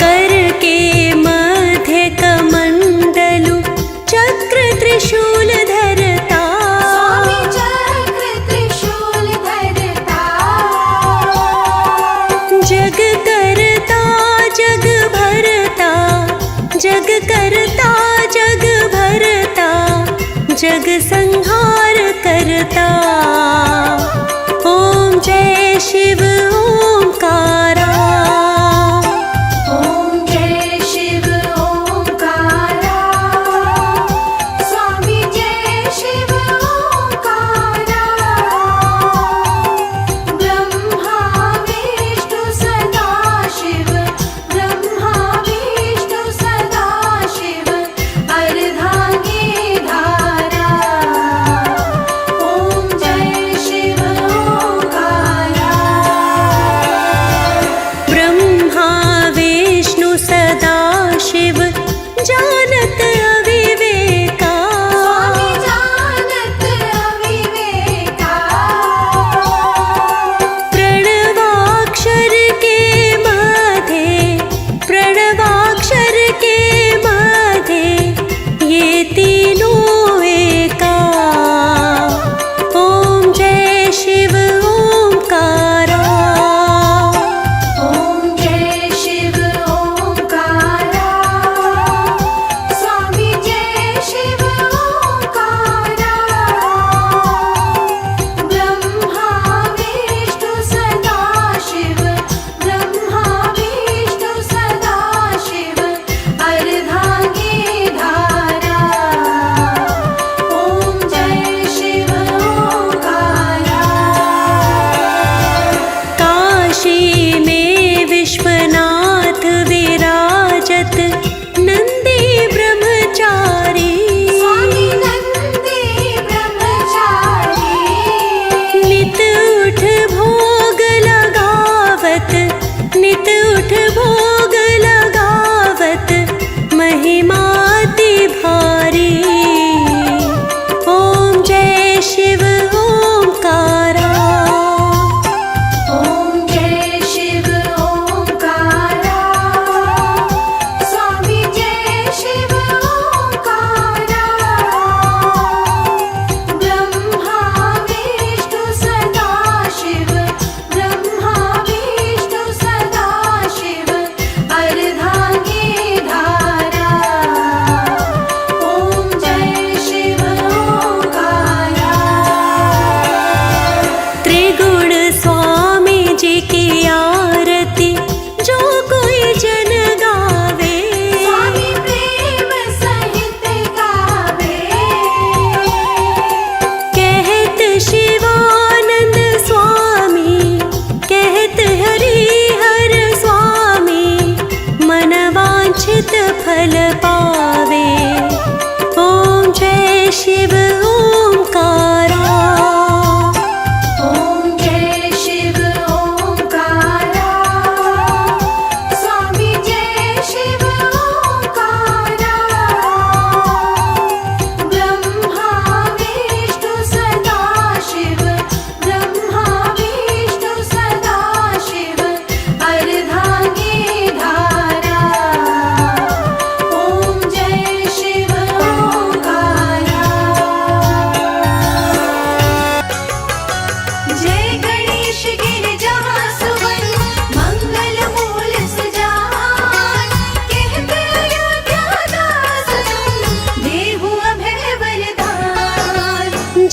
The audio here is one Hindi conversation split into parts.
कर के मध्य कमंडलु चक्र त्रिशूल धरता स्वामी चक्र त्रिशूल धरता जग करता जग भरता जग करता जग भरता जग संहार करता ओम जय शिव ओंकारा ओम जय शिव ओंकारा स्वामी जय शिव ओंकारा ब्रह्मा विष्णु सदा शिव ब्रह्मा विष्णु सदा शिव अर्धांगी धारा ओम जय शिव ओंकारा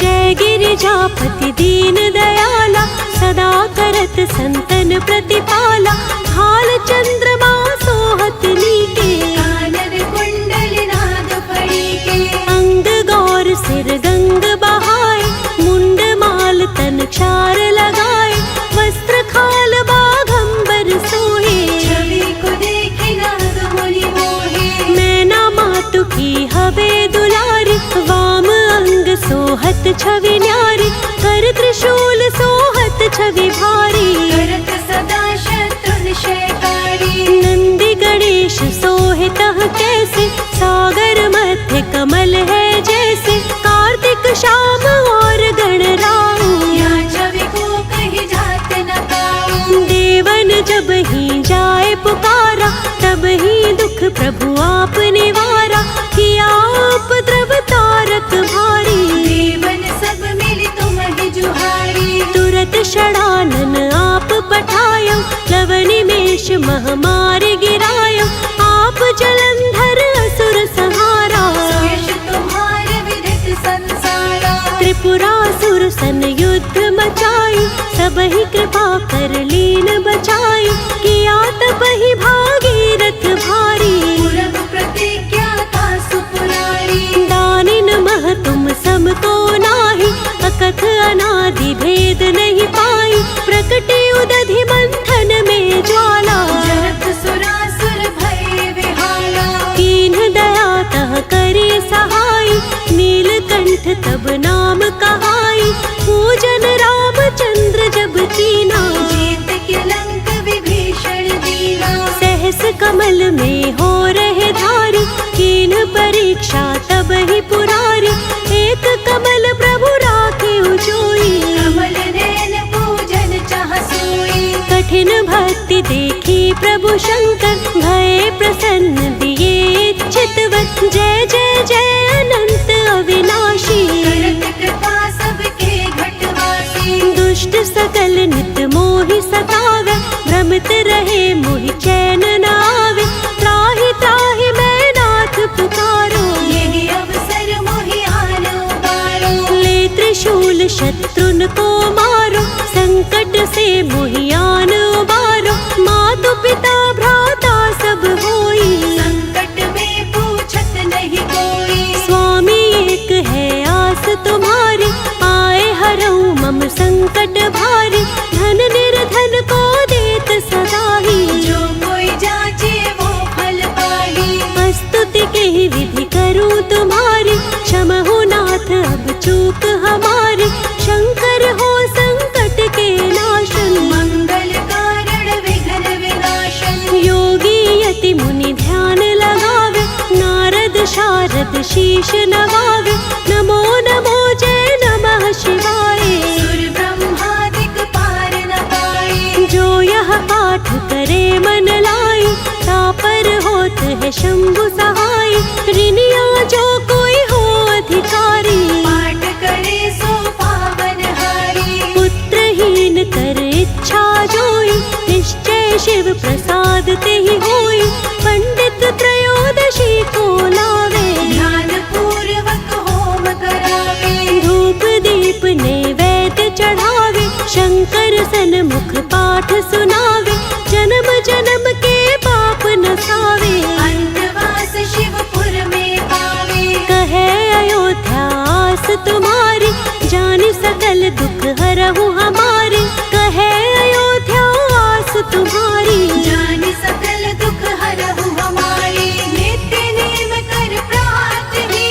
जय गिरिजापति दीन दयाला, सदा करत संतन प्रतिपाला। भाल चंद्रमा सोहत नीके, कानन कुंडल नाद फड़ीके। अंग गौर सिर गंग बहाए, मुंड माल तन क्षार लगाए। वस्त्र खाल बाघंबर सोहे, छवि को देखे नाग मुनि मोहे। मैना मातु की हवे दुलारी, वाम अंग सोहत छवि न्यारी। कर त्रिशूल सोहत छवि भारी, करत सदा शत्रु निशयकारी। नंदी गणेश सोहे तह कैसे, सागर मध्य कमल है जैसे। कार्तिक शाम और गणराऊ, या छवि को कहीं जात न पाऊं। देवन जब ही जाए पुकारा, तब ही दुख प्रभु आप निवारा। किया उपद्रव तारक भारी, देवन सब मिली तुम ही जुहारी। तुरत षडानन आप पठायो, लवनिमेष महामारी गिरायो। आप जलंधर असुर संहारा, यश तुम्हारे विदित संसारा। त्रिपुरासुर सन युद्ध मचाई, सब ही कृपा कर लीन बचाई। किया तब ही भागीरथ भारी, पूरब प्रतिज्ञा था सुपुरारी। दानिन मह तुम समको नाही, अकथ अनादि भेद नहीं पाई। प्रकटे उदधि मंथन में ज्वाला, जनक सुरासुर भय विहाला। कीन्ह दया तह करी सहाय। नीलकंठ तब नाम कहाई, पूजन रामचंद्र जब कीना। जीत के लंक विभीषण दीना। सहस कमल में हो रहे धारी, कीन्ह परीक्षा तब ही पुरारी। एक कमल प्रभु राखे उजोई, कमल नैन पूजन चाह सोई। कठिन भक्ति देखी प्रभु शंकर, भय प्रसन्न दिए इच्छित वर। जय जय जय अनंत अविनाशी, करत कृपा सबके घटवासी। दुष्ट सकल नित मोहि सतावे, भ्रमित रहे मोहि चैन न आवे। त्राहि त्राहि मैं नाथ पुकारो, यही अवसर मोहि आन उबारो। ले त्रिशूल शत्रुन को मारो, संकट से मोहि आन उबारो। मातु पिता भ्राता सब होई, संकट में पूछत नहीं कोई। स्वामी एक है आस तुम्हारी, आए हरऊ मम संकट भारी। धन निर्धन को देत सदा ही, जो कोई जाचे वो फल पाही। स्तुति के ही विधि करूं तुम्हारी, क्षमहु नाथ अब चूक हमारी। शंकर हो संकट के नाशन, मंगल कारण विघ्न विनाशन। योगी यति मुनि ध्यान लगावे, नारद शारद शीश नवावे। नमो नमो जय नमः शिवाय, सुर ब्रह्मादिक पार न पाए। जो यह पाठ करे मन लाई। तापर होत है शंभु सहाय, ऋनिया जो कोई हो अधिकारी। पाठ करे सो पावन हारी। पुत्रहीन कर इच्छा जोई, निश्चय शिव प्रसाद ते ही होई। पंडित त्रयोदशी को लावे, ध्यान पूर्वक होम करावे। धूप दीप नैवेद्य चढ़ावे। शंकर सन्मुख पाठ सुनावे, जन्म जन्म के पाप नसावे। अंतवास शिवपुर में पावे। कहे अयोध्या आस तुम्हारी, जानि सकल दुख हरहु हमारे। कहे अयोध्या आस तुम्हारी, जानि सकल दुख हरहु हमारी। नित्य नेम कर प्रात ही,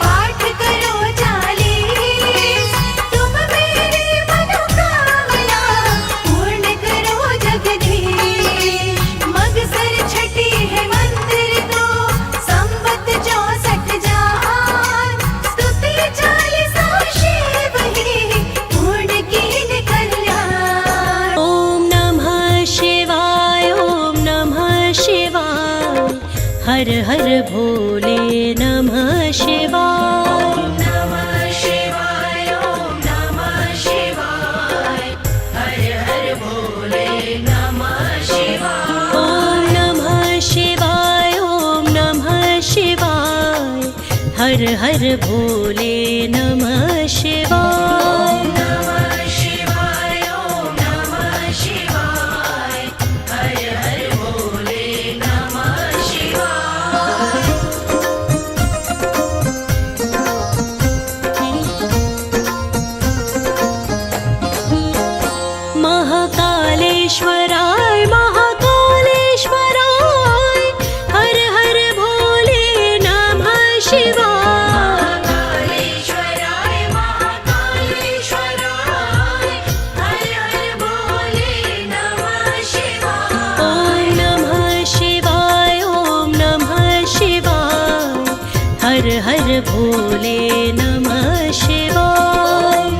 पाठ करो चालीस। तुम मेरी मनोकामना पूर्ण करो जगदीश। मगसर छठी है मंदिर को, संवत 64 जान। स्तुति 40 शिव ही, पूर्ण कीन कल्याण। ओम नमः शिवाय, ओम नमः शिवाय। हर हर भोले नमः शिवाय। नमः शिवाय, ओम नमः शिवाय। हर हर भोले नमः शिवाय। ओम नमः शिवाय, ओम नमः शिवाय। हर हर भोले नमः शिवाय। भोले नमः शिवाय। ॐ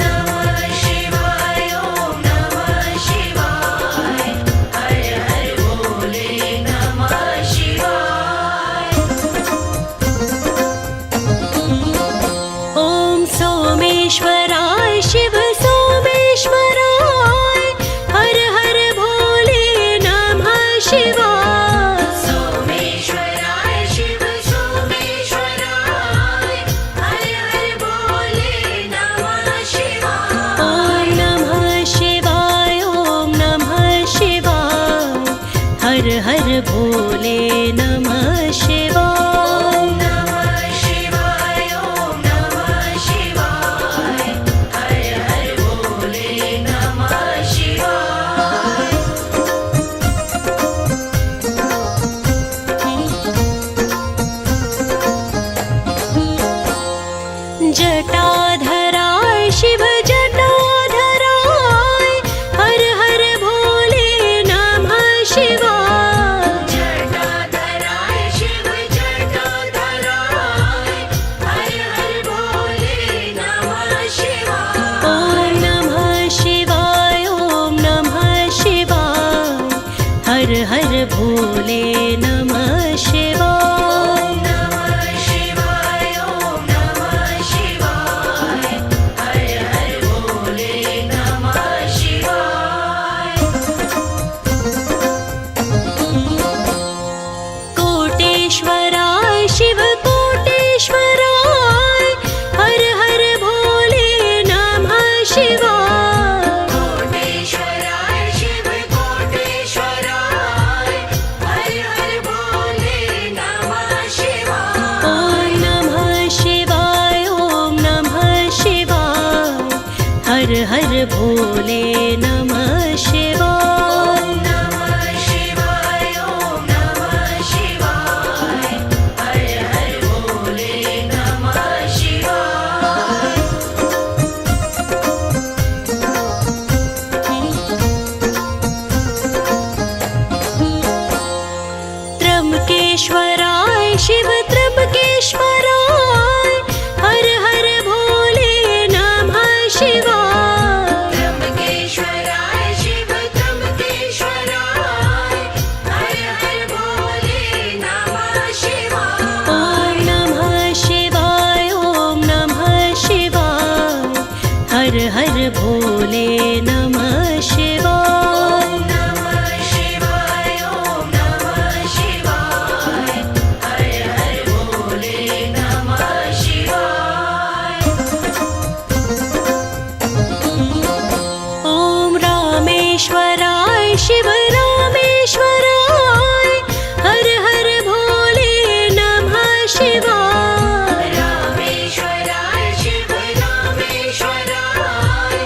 नमः शिवाय ॐ नमः शिवाय हर हर भोले नमः शिवाय। ॐ सोमेश्वराय शिव सोमेश्वराय हर हर भोले नमः शिवाय। सोमेश्वराय शिव सोमेश्वराय हर हर भोले नमः शिवाय। ॐ नमः शिवाय ॐ नमः शिवाय हर हर भोले नमः शिवाय। ॐ नमः शिवाय ॐ नमः शिवाय हर हर भोले नमः शिवाय। जटाधराय शिव जटाधराय हर हर भोले नमः शिवाय। जटाधराय शिव जटाधराय हर हर भोले नमः शिवाय। ॐ नमः शिवाय ॐ नमः शिवाय हर हर भोले नमः शिवाय। ॐ नमः शिवाय ॐ नमः शिवाय हर हर भोले नमः शिवाय। कोटेश्वराय शिव कोटेश्वराय हर हर भोले नमः शिवाय। कोटेश्वराय शिव कोटेश्वराय हर हर भोले नमः शिवाय। ॐ नमः शिवाय ॐ नमः शिवाय हर हर भोले नमः शिवाय। ॐ नमः शिवाय ॐ नमः शिवाय हर हर भोले नमः शिवाय। त्र्यंबकेश्वराय शिव त्र्यंबकेश्वराय हर हर भोले नमः शिवाय। त्र्यंबकेश्वराय शिव त्र्यंबकेश्वराय हर हर भोले नमः शिवाय। ॐ नमः शिवाय ॐ नमः शिवाय हर हर भोले नमः शिवाय। ॐ नमः शिवाय ॐ नमः शिवाय हर हर भोले नमः शिवाय। ॐ रामेश्वराय शिव रामेश्वराय हर हर भोले नमः शिवाय। रामेश्वराय शिव रामेश्वराय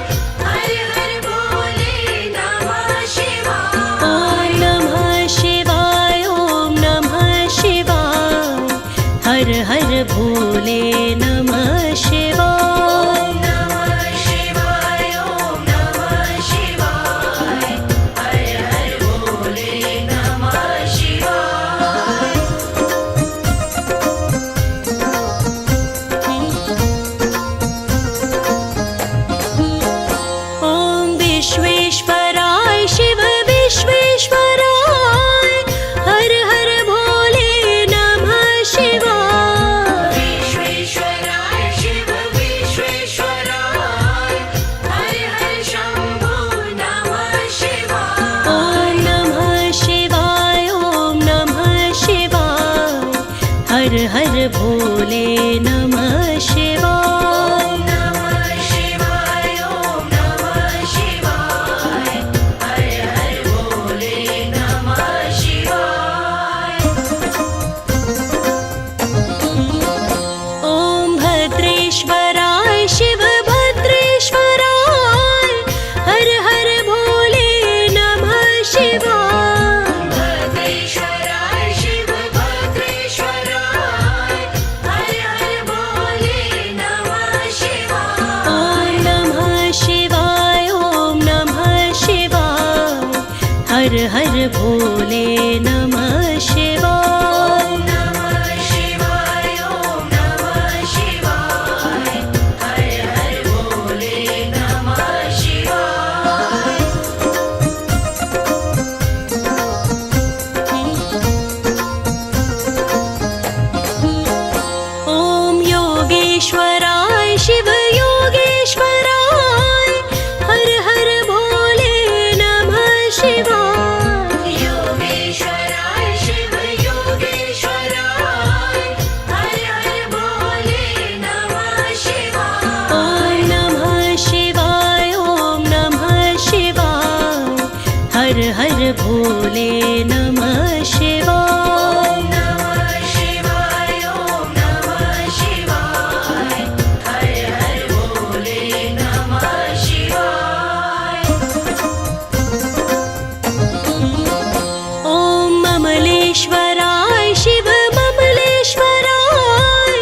हर हर भोले नमः शिवाय। ॐ नमः शिवाय ॐ नमः शिवाय हर हर भोले नमः शिवाय। ॐ नमः शिवाय ॐ नमः शिवाय हर हर भोले नमः शिवाय। ॐ विश्वेश्वराय शिव विश्वेश्वराय हर हर भोले नमः शिवाय। विश्वेश्वराय शिव विश्वेश्वराय हर हर शंभो नमः शिवाय। ॐ नमः शिवाय ॐ नमः शिवाय हर हर भोले नमः शिवाय। ॐ नमः शिवाय ॐ नमः शिवाय हर हर भोले नमः शिवाय। ॐ भद्रेश्वराय शिव भद्रेश्वराय हर हर भोले नमः शिवाय। भद्रेश्वराय शिव भद्रेश्वराय हर हर भोले नमः शिवाय। ॐ नमः शिवाय ॐ नमः शिवाय हर हर भोले नमः शिवाय। ॐ नमः शिवाय ॐ नमः शिवाय हर हर भोले नमः शिवाय। ॐ नमः शिवाय ॐ नमः शिवाय हर हर भोले नमः शिवाय। ॐ ममलेश्वराय शिव ममलेश्वराय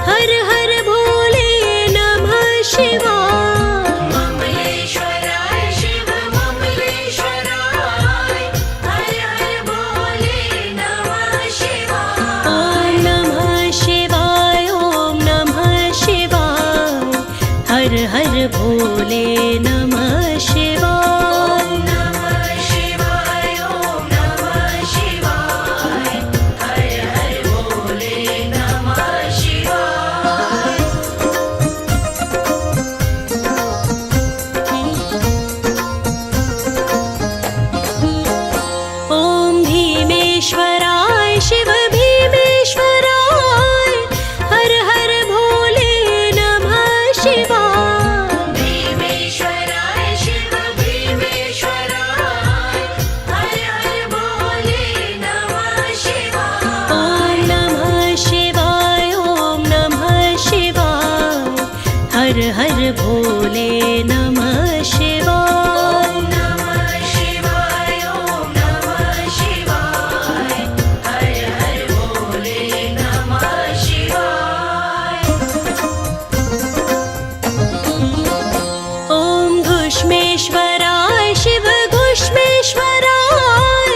हर हर भोले नमः शिवाय। ममलेश्वराय शिव ममलेश्वराय हर हर भोले नमः शिवाय। ॐ नमः शिवाय ॐ नमः शिवाय हर हर भोले नमः शिवाय। ॐ नमः शिवाय ॐ नमः शिवाय हर हर भोले नमः शिवाय। ॐ भीमेश्वराय शिव भीमेश्वराय हर हर भोले नमः शिवाय। भीमेश्वराय शिव भीमेश्वराय हर हर भोले नमः शिवाय। ॐ नमः शिवाय ॐ नमः शिवाय हर हर भोले नमः शिवाय। ॐ नमः शिवाय ॐ नमः शिवाय हर हर भोले नमः शिवाय। ॐ घुष्मेश्वराय शिव घुष्मेश्वराय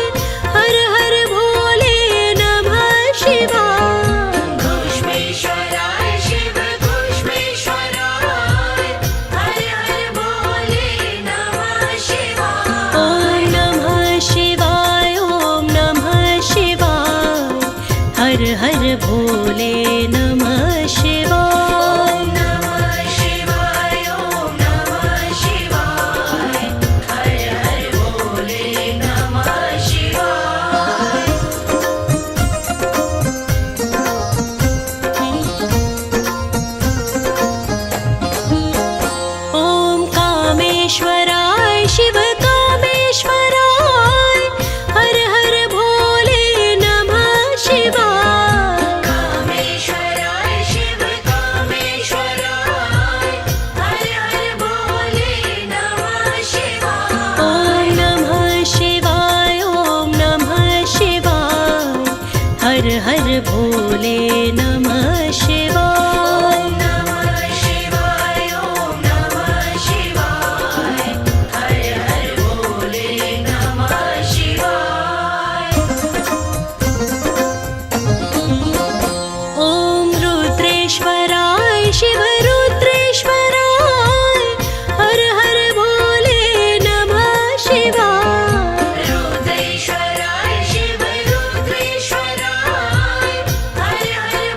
हर हर भोले नमः शिवाय। घुष्मेश्वराय शिव घुष्मेश्वराय हर हर भोले नमः शिवाय। ॐ नमः शिवाय ॐ नमः शिवाय हर हर भोले नमः शिवाय। ॐ नमः शिवाय ॐ नमः शिवाय हर हर भोले नमः शिवाय। ॐ कामेश्वराय शिव कामेश्वराय हर हर भोले नमः शिवाय। कामेश्वराय शिव कामेश्वराय हर हर भोले नमः शिवाय। ॐ नमः शिवाय ॐ नमः शिवाय हर हर भोले नमः शिवाय। ॐ नमः शिवाय ॐ नमः शिवाय हर हर भोले नमः शिवाय। ॐ रुद्रेश्वराय शिव रुद्रेश्वराय हर हर भोले नमः शिवाय। रुद्रेश्वराय शिव रुद्रेश्वराय हर हर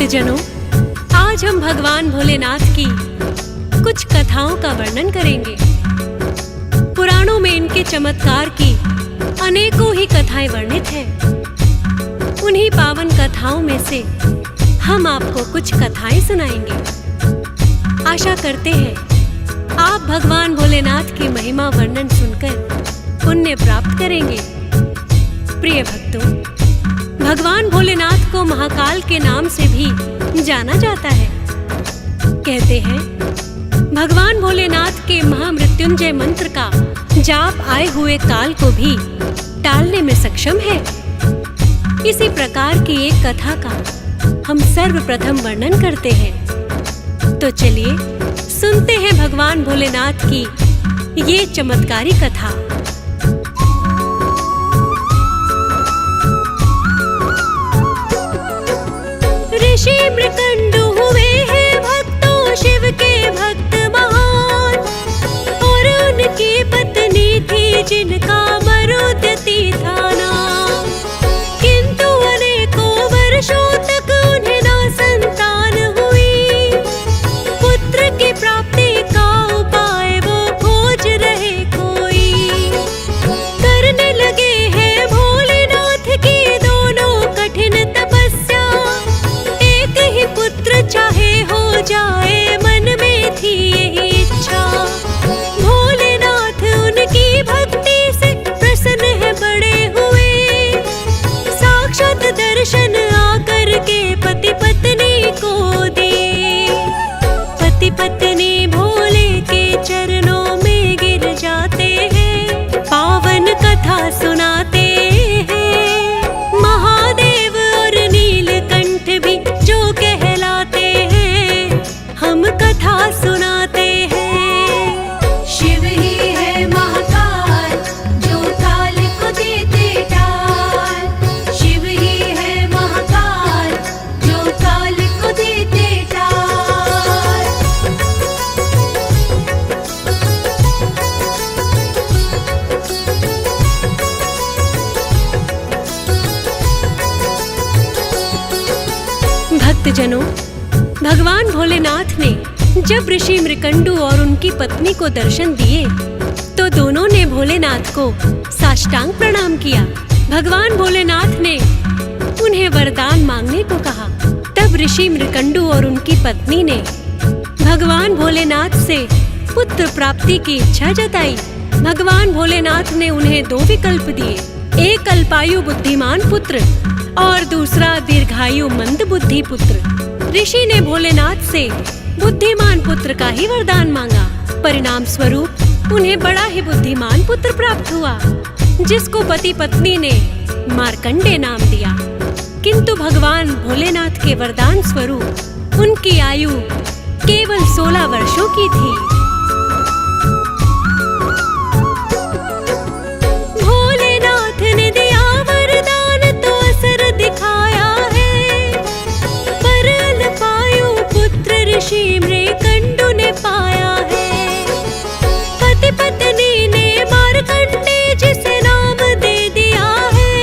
भक्तजनों, आज हम भगवान भोलेनाथ की कुछ कथाओं का वर्णन करेंगे। पुराणों में इनके चमत्कार की अनेकों ही कथाएं वर्णित हैं। उन्हीं पावन कथाओं में से हम आपको कुछ कथाएं सुनाएंगे। आशा करते हैं आप भगवान भोलेनाथ की महिमा वर्णन सुनकर पुण्य प्राप्त करेंगे। प्रिय भक्तों, भगवान भोलेनाथ को महाकाल के नाम से भी जाना जाता है। कहते हैं भगवान भोलेनाथ के महामृत्युंजय मंत्र का जाप आए हुए काल को भी टालने में सक्षम है। इसी प्रकार की एक कथा का हम सर्वप्रथम वर्णन करते हैं। तो चलिए सुनते हैं भगवान भोलेनाथ की ये चमत्कारी कथा। ऋषि मृकंडु हुए हैं भक्तों शिव के भक्त महान, और उनकी पत्नी थी जिनका मरुदती था नाम। किंतु अनेकों वर्षों तक उन्हें ना संतान हुई। पुत्र की प्राप्ति का उपाय वो खोज रहे कोई। करने लगे हैं भोलेनाथ की दोनों कठिन तपस्या। एक ही पुत्र चाहे हो जाए, मन में थी यही इच्छा। भोलेनाथ उनकी भक्ति से प्रसन्न है बड़े हुए। साक्षात दर्शन आकर के पति पत्नी को दिए। पति पत्नी भोले के चरणों में गिर जाते हैं। पावन कथा सुनाते हैं। महादेव और नीलकंठ भी जो कहलाते हैं, हम कथा सुनाते हैं। शिव ही है महाकाल जो काल को देते टाल। शिव ही है महाकाल जो काल को देते टाल। भक्तजनों, भगवान भोलेनाथ ने जब ऋषि मृकंडु और उनकी पत्नी को दर्शन दिए तो दोनों ने भोलेनाथ को साष्टांग प्रणाम किया। भगवान भोलेनाथ ने उन्हें वरदान मांगने को कहा। तब ऋषि मृकंडु और उनकी पत्नी ने भगवान भोलेनाथ से पुत्र प्राप्ति की इच्छा जताई। भगवान भोलेनाथ ने उन्हें दो विकल्प दिए, एक अल्पायु बुद्धिमान पुत्र और दूसरा दीर्घायु मंद बुद्धि पुत्र। ऋषि ने भोलेनाथ से बुद्धिमान पुत्र का ही वरदान मांगा। परिणाम स्वरूप उन्हें बड़ा ही बुद्धिमान पुत्र प्राप्त हुआ, जिसको पति पत्नी ने मार्कंडे नाम दिया। किंतु भगवान भोलेनाथ के वरदान स्वरूप उनकी आयु केवल 16 वर्षों की थी। भोलेनाथ ने दिया वरदान तो असर दिखाया है। पर अल्पायु पुत्र ऋषि मृकंडु ने पाया है। पति पत्नी ने मार्कंडे जिसे नाम दे दिया है।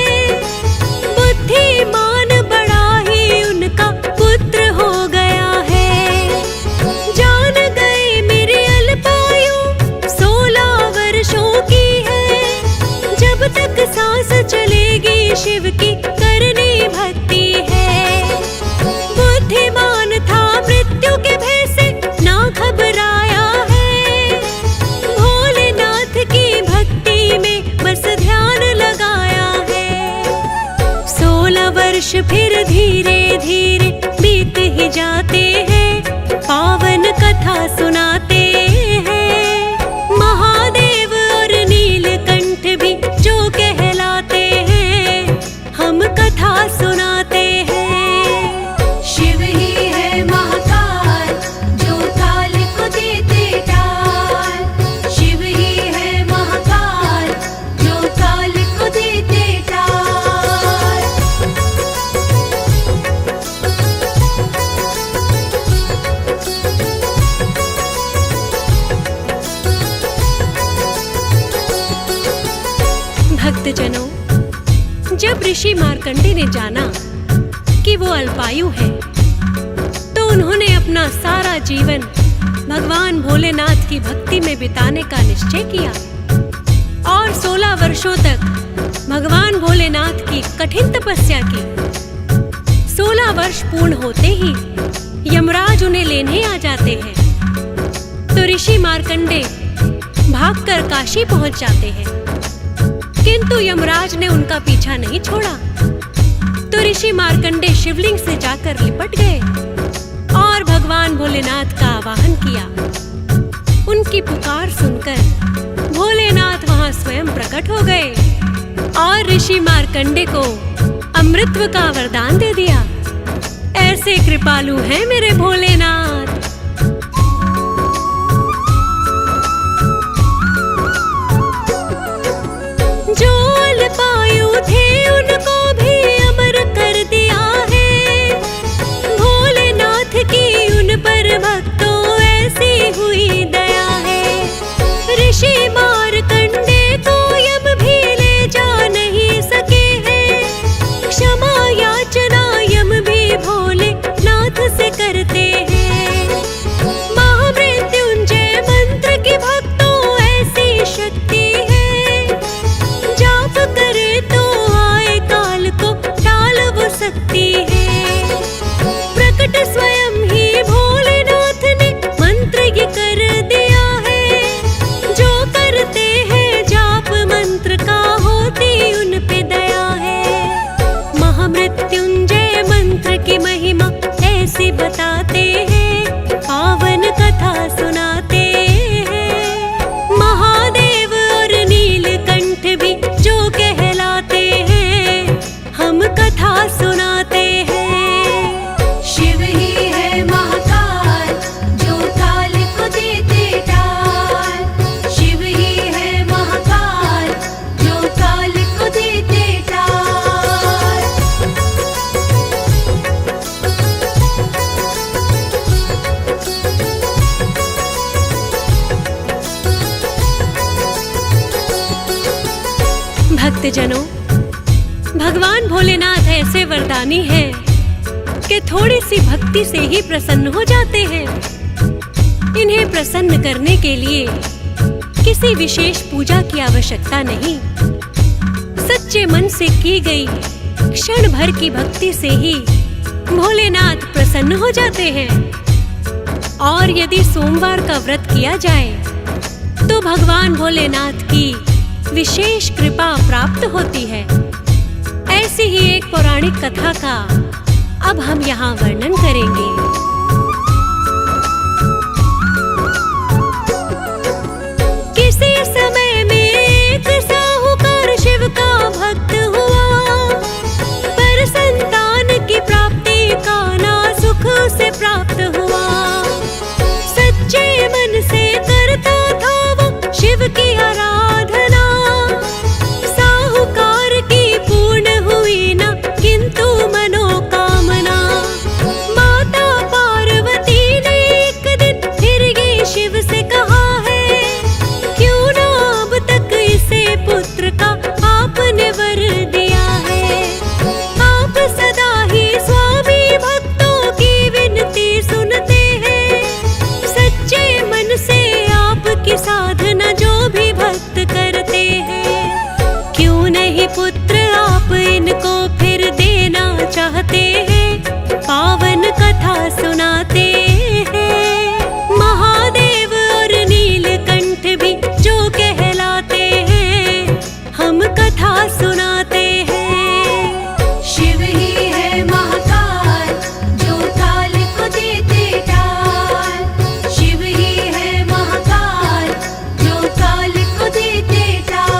बुद्धिमान बड़ा ही उनका पुत्र हो गया है। जान गए मेरी अल्पायु 16 वर्षों की है। जब तक सांस चलेगी शिव की करनी भक्ति है। बुद्धिमान था मृत्यु के भय से ना घबराया है। भोलेनाथ की भक्ति में बस ध्यान लगाया है। 16 वर्ष फिर धीरे धीरे बीत ही जाते हैं। पावन कथा सुनाते हैं। महादेव और नीलकंठ भी जो कहलाते हैं, हम कथा सुनाते हैं। शिव ही है महाकाल जो काल को देते टाल। शिव ही है महाकाल जो काल को देते टाल। भक्तजनों, जब ऋषि मार्कंडे ने जाना कि वो अल्पायु है उन्होंने अपना सारा जीवन भगवान भोलेनाथ की भक्ति में बिताने का निश्चय किया और 16 वर्षों तक भगवान भोलेनाथ की कठिन तपस्या की। 16 वर्ष पूर्ण होते ही यमराज उन्हें लेने आ जाते हैं, तो ऋषि मार्कंडे भागकर काशी पहुंच जाते हैं, किंतु यमराज ने उनका पीछा नहीं छोड़ा। तो ऋषि मार्कंडे शिवलिंग से जाकर लिपट गए और भगवान भोलेनाथ का आवाहन किया। उनकी पुकार सुनकर भोलेनाथ वहां स्वयं प्रकट हो गए और ऋषि मार्कंडे को अमृतत्व का वरदान दे दिया। ऐसे कृपालु हैं मेरे भोलेनाथ। जो अल्पायु थे उनको भी अमर कर दिया है। भोलेनाथ की उन पर भक्तों ऐसी हुई दया है। ऋषि मार्कंडे को यम भी ले जा नहीं सके हैं। क्षमा याचना यम भी भोलेनाथ से करते हैं। महामृत्युंजय मंत्र की भक्तों ऐसी शक्ति है। जाप करे तो आए काल को टाल वो सकती है। प्रकट स्वयं ही भोलेनाथ ने मंत्र ये कर दिया है। जो करते हैं जाप मंत्र का होती उन पे दया है। महामृत्युंजय मंत्र की महिमा ऐसी बताते हैं, पावन कथा सुनाते हैं। महादेव और नीलकंठ भी जो कहलाते हैं, हम कथा सुनाते हैं। शिव ही है महाकाल जो काल को देते टाल। शिव ही है महाकाल जो काल को देते टाल। भक्तजनों, भगवान भोलेनाथ ऐसे वरदानी हैं कि थोड़ी सी भक्ति से ही प्रसन्न हो जाते हैं। इन्हें प्रसन्न करने के लिए किसी विशेष पूजा की आवश्यकता नहीं। सच्चे मन से की गई क्षण भर की भक्ति से ही भोलेनाथ प्रसन्न हो जाते हैं। और यदि सोमवार का व्रत किया जाए तो भगवान भोलेनाथ की विशेष कृपा प्राप्त होती है। ऐसी ही एक पौराणिक कथा का अब हम यहाँ वर्णन करेंगे। किसी समय में एक साहूकार शिव का भक्त हुआ, पर संतान की प्राप्ति का ना सुख उसे प्राप्त हुआ। सच्चे मन से करता था वो शिव की आराधना। साहूकार की पूर्ण हुई ना किंतु मनोकामना। माता पार्वती ने एक दिन फिर ये शिव से कहा है, क्यों ना अब तक इसे पुत्र का आपने वर दिया है। आप सदा ही स्वामी भक्तों की विनती सुनते हैं। सच्चे मन से आपकी साधना जो भी भक्त करते हैं, क्यों नहीं पुत्र आप इनको फिर देना चाहते हैं। पावन कथा सुनाते हैं। महादेव और नीलकंठ भी जो कहलाते हैं, हम कथा सुनाते हैं। शिव ही है महाकाल जो काल को देते टाल। शिव ही है महाकाल जो काल को देते टाल।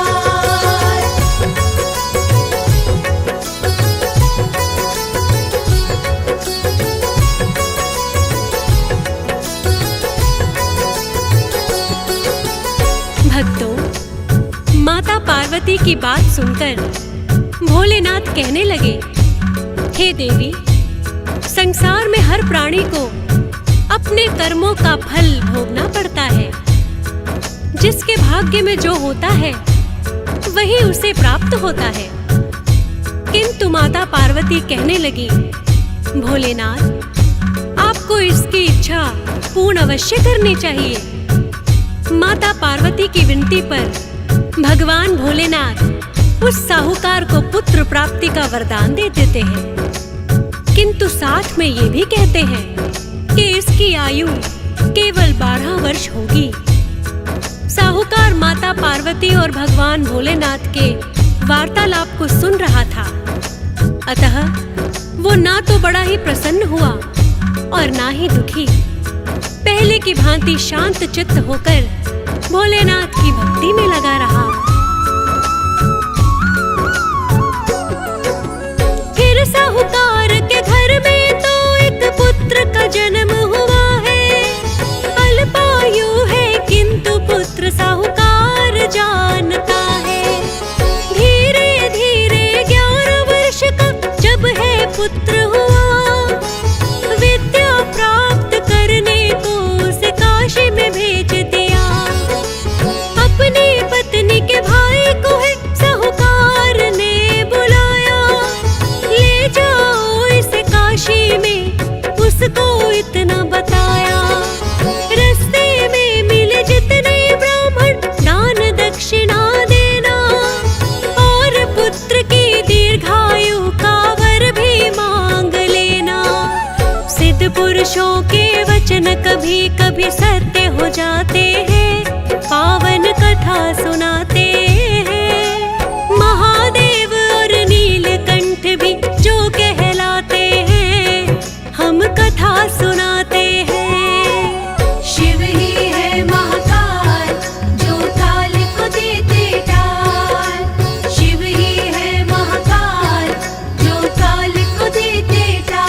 भक्तों, माता पार्वती की बात सुनकर भोलेनाथ कहने लगे, हे देवी, संसार में हर प्राणी को अपने कर्मों का फल भोगना पड़ता है। जिसके भाग्य में जो होता है वही उसे प्राप्त होता है। किंतु माता पार्वती कहने लगी, भोलेनाथ, आप आपको इसकी इच्छा पूर्ण अवश्य करनी चाहिए। माता पार्वती की विनती पर भगवान भोलेनाथ उस साहूकार को पुत्र प्राप्ति का वरदान दे देते हैं, किंतु साथ में ये भी कहते हैं कि इसकी आयु केवल 12 वर्ष होगी। साहूकार माता पार्वती और भगवान भोलेनाथ के वार्तालाप को सुन रहा था, अतः वो ना तो बड़ा ही प्रसन्न हुआ और ना ही दुखी। पहले की भांति शांत चित्त होकर भोलेनाथ की भक्ति में लगा रहा। फिर साहूकार के घर में तो एक पुत्र का जन्म हुआ है। अल्पायु है किंतु पुत्र साहूकार जानता है। धीरे धीरे 11 वर्ष का जब है पुत्र हुआ, विद्या प्राप्त करने को उसे काशी में भेज दिया। अपनी पत्नी के भाई को है साहूकार ने बुलाया, ले जाओ इसे काशी में, उसको इतना बताया। रास्ते में मिले जितने ब्राह्मण दान दक्षिणा देना, और पुत्र की दीर्घायु का वर भी मांग लेना। सिद्ध पुरुषों के वचन कभी कभी सत्य हो जाते हैं, पावन कथा सुनाते हैं। महादेव और नीलकंठ भी जो कहलाते हैं, हम कथा सुनाते हैं। शिव ही है महाकाल, जो ताल को देते टाल। शिव ही है महाकाल, जो ताल को देते टाल।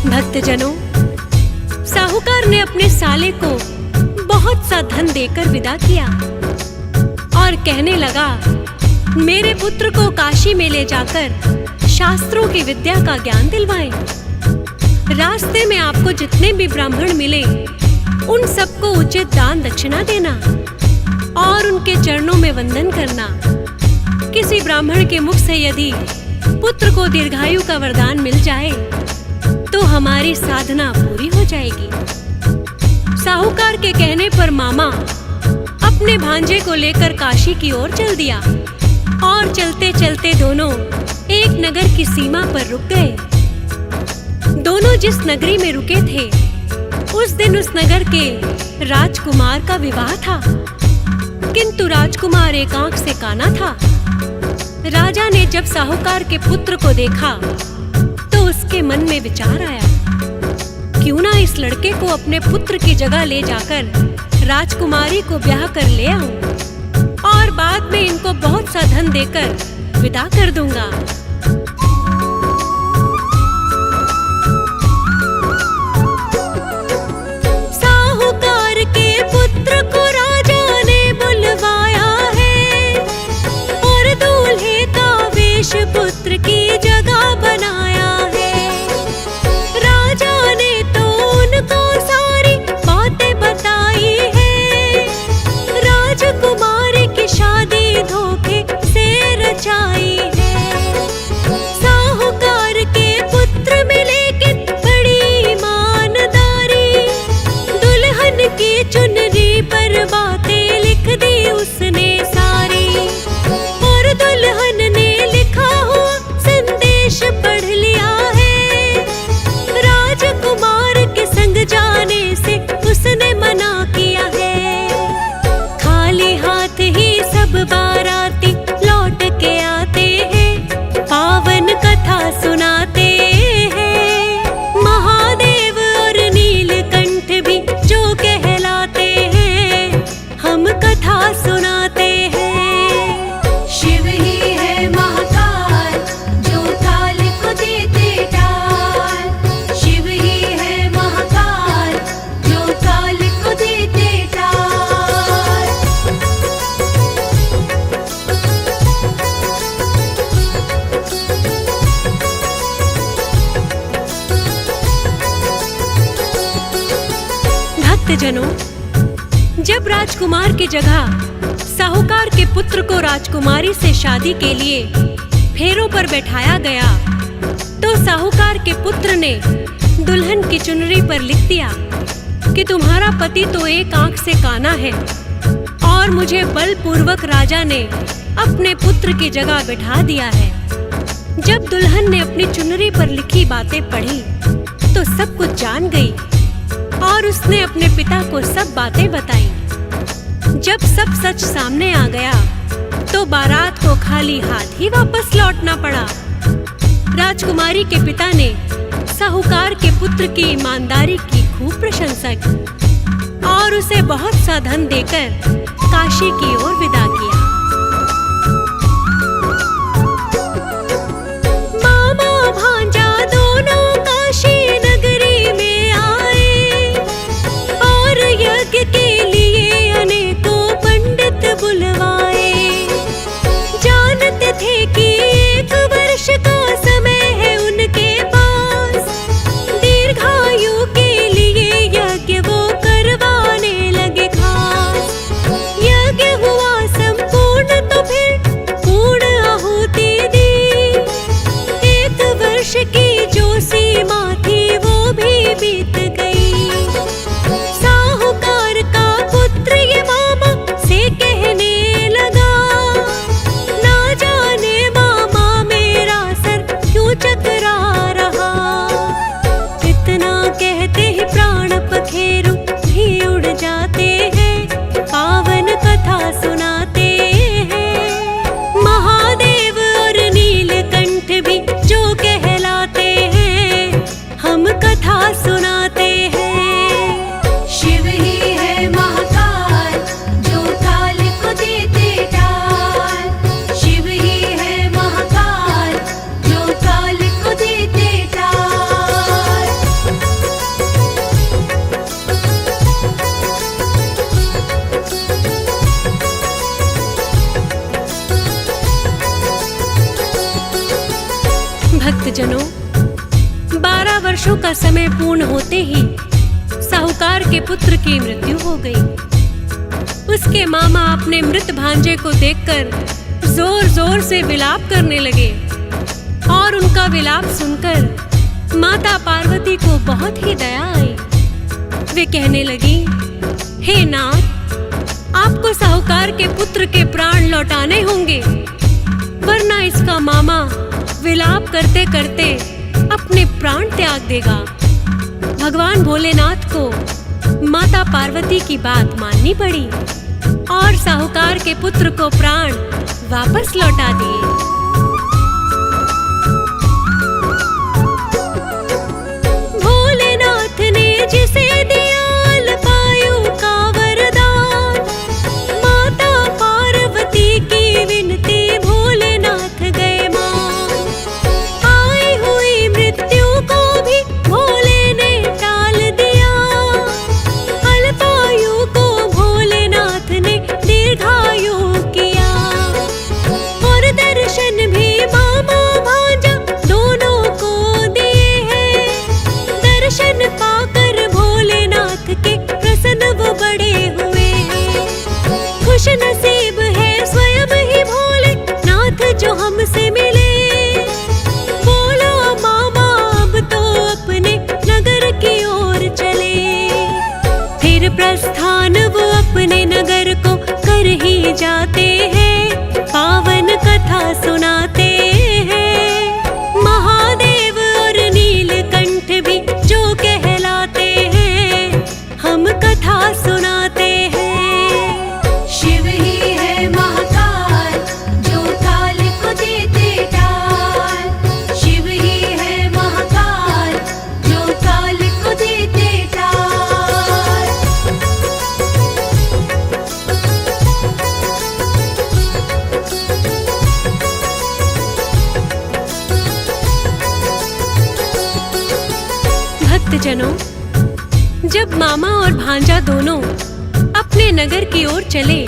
भक्तजनों, साहूकार ने अपने साले को बहुत सा धन देकर विदा किया और कहने लगा, मेरे पुत्र को काशी में ले जाकर शास्त्रों की विद्या का ज्ञान दिलवाएं। रास्ते में आपको जितने भी ब्राह्मण मिले, उन सबको उचित दान दक्षिणा देना और उनके चरणों में वंदन करना। किसी ब्राह्मण के मुख से यदि पुत्र को दीर्घायु का वरदान मिल जाए तो हमारी साधना पूरी हो जाएगी। साहूकार के कहने पर मामा अपने भांजे को लेकर काशी की ओर चल दिया और चलते चलते दोनों एक नगर की सीमा पर रुक गए। दोनों जिस नगरी में रुके थे, उस दिन उस नगर के राजकुमार का विवाह था, किंतु राजकुमार एक आंख से काना था। राजा ने जब साहूकार के पुत्र को देखा तो उसके मन में विचार आया, क्यों ना इस लड़के को अपने पुत्र की जगह ले जाकर राजकुमारी को ब्याह कर ले आऊं और बाद में इनको बहुत सा धन देकर विदा कर दूंगा। साहूकार के पुत्र को राजा ने बुलवाया है और दूल्हे का वेश पुत्र की जगह बनाया है। राजा ने तो उनको सारी बातें बताई है। राजकुमारी की शादी धोखे से रचाई है। भक्तजनों, जब राजकुमार की जगह साहूकार के पुत्र को राजकुमारी से शादी के लिए फेरों पर बैठाया गया, तो साहूकार के पुत्र ने दुल्हन की चुनरी पर लिख दिया कि तुम्हारा पति तो एक आंख से काना है और मुझे बलपूर्वक राजा ने अपने पुत्र की जगह बिठा दिया है। जब दुल्हन ने अपनी चुनरी पर लिखी बातें पढ़ी तो सब कुछ जान गई और उसने अपने पिता को सब बातें बताई। जब सब सच सामने आ गया तो बारात को खाली हाथ ही वापस लौटना पड़ा। राजकुमारी के पिता ने साहूकार के पुत्र की ईमानदारी की खूब प्रशंसा की और उसे बहुत सा धन देकर काशी की ओर विदा किया। मामा भांजा दोनों काशी नगरी में आए और यज्ञ के लिए अनेकों पंडित बुलवाए। जानते थे कि 1 वर्ष का समय है उनके पास, दीर्घायु के लिए यज्ञ वो करवाने लगे खास। यज्ञ हुआ संपूर्ण तो फिर पूर्ण आहुति दी। 1 वर्ष की जो सीमा थी वो भी बीत गई। साहूकार का पुत्र ये मामा से कहने लगा, ना जाने मामा मेरा सर क्यों चकरा रहा। इतना कहते ही प्राण पखेरु भी उड़ जाते हैं, पावन कथा सुनाते हैं। महादेव और नीलकंठ भी जो कहलाते हैं, हम कथा सुनाते हैं। शिव ही है महाकाल जो काल को देते टाल। शिव ही है महाकाल जो काल को देते टाल। भक्तजनों, 12 वर्षों का समय पूर्ण होते ही साहूकार के पुत्र की मृत्यु हो गई। उसके मामा अपने मृत भांजे को देखकर जोर जोर से विलाप करने लगे और उनका विलाप सुनकर माता पार्वती को बहुत ही दया आई। वे कहने लगी, हे नाथ, आपको साहूकार के पुत्र के प्राण लौटाने होंगे, वरना इसका मामा विलाप करते करते अपने प्राण त्याग देगा। भगवान भोलेनाथ को माता पार्वती की बात माननी पड़ी और साहूकार के पुत्र को प्राण वापस लौटा दिए। भोलेनाथ ने जिसे दिया अल्पायु का वरदान, माता पार्वती की विनती भोलेनाथ गए मान। आई हुई मृत्यु को भी भोले ने टाल दिया, अल्पायु को भोलेनाथ ने दीर्घायु किया। और दर्शन भी मामा भांजा दोनों को दिए हैं। दर्शन पाकर भोलेनाथ के प्रसन्न वो बड़े हुए हैं। खुश नसीब है स्वयं ही भोलेनाथ जो हमसे मिले। बोलो मामा अब तो अपने नगर की ओर चले। फिर प्रस्थान वो अपने नगर को कर ही जाते हैं, पावन कथा सुनाते हैं। महादेव और नीलकंठ भी जो कहलाते हैं, हम कथा सुनाते हैं। शिव ही है महाकाल जो काल को देते टाल। शिव ही है महाकाल जो काल को देते टाल। भक्तजनों, जब मामा और भांजा दोनों अपने नगर की ओर चले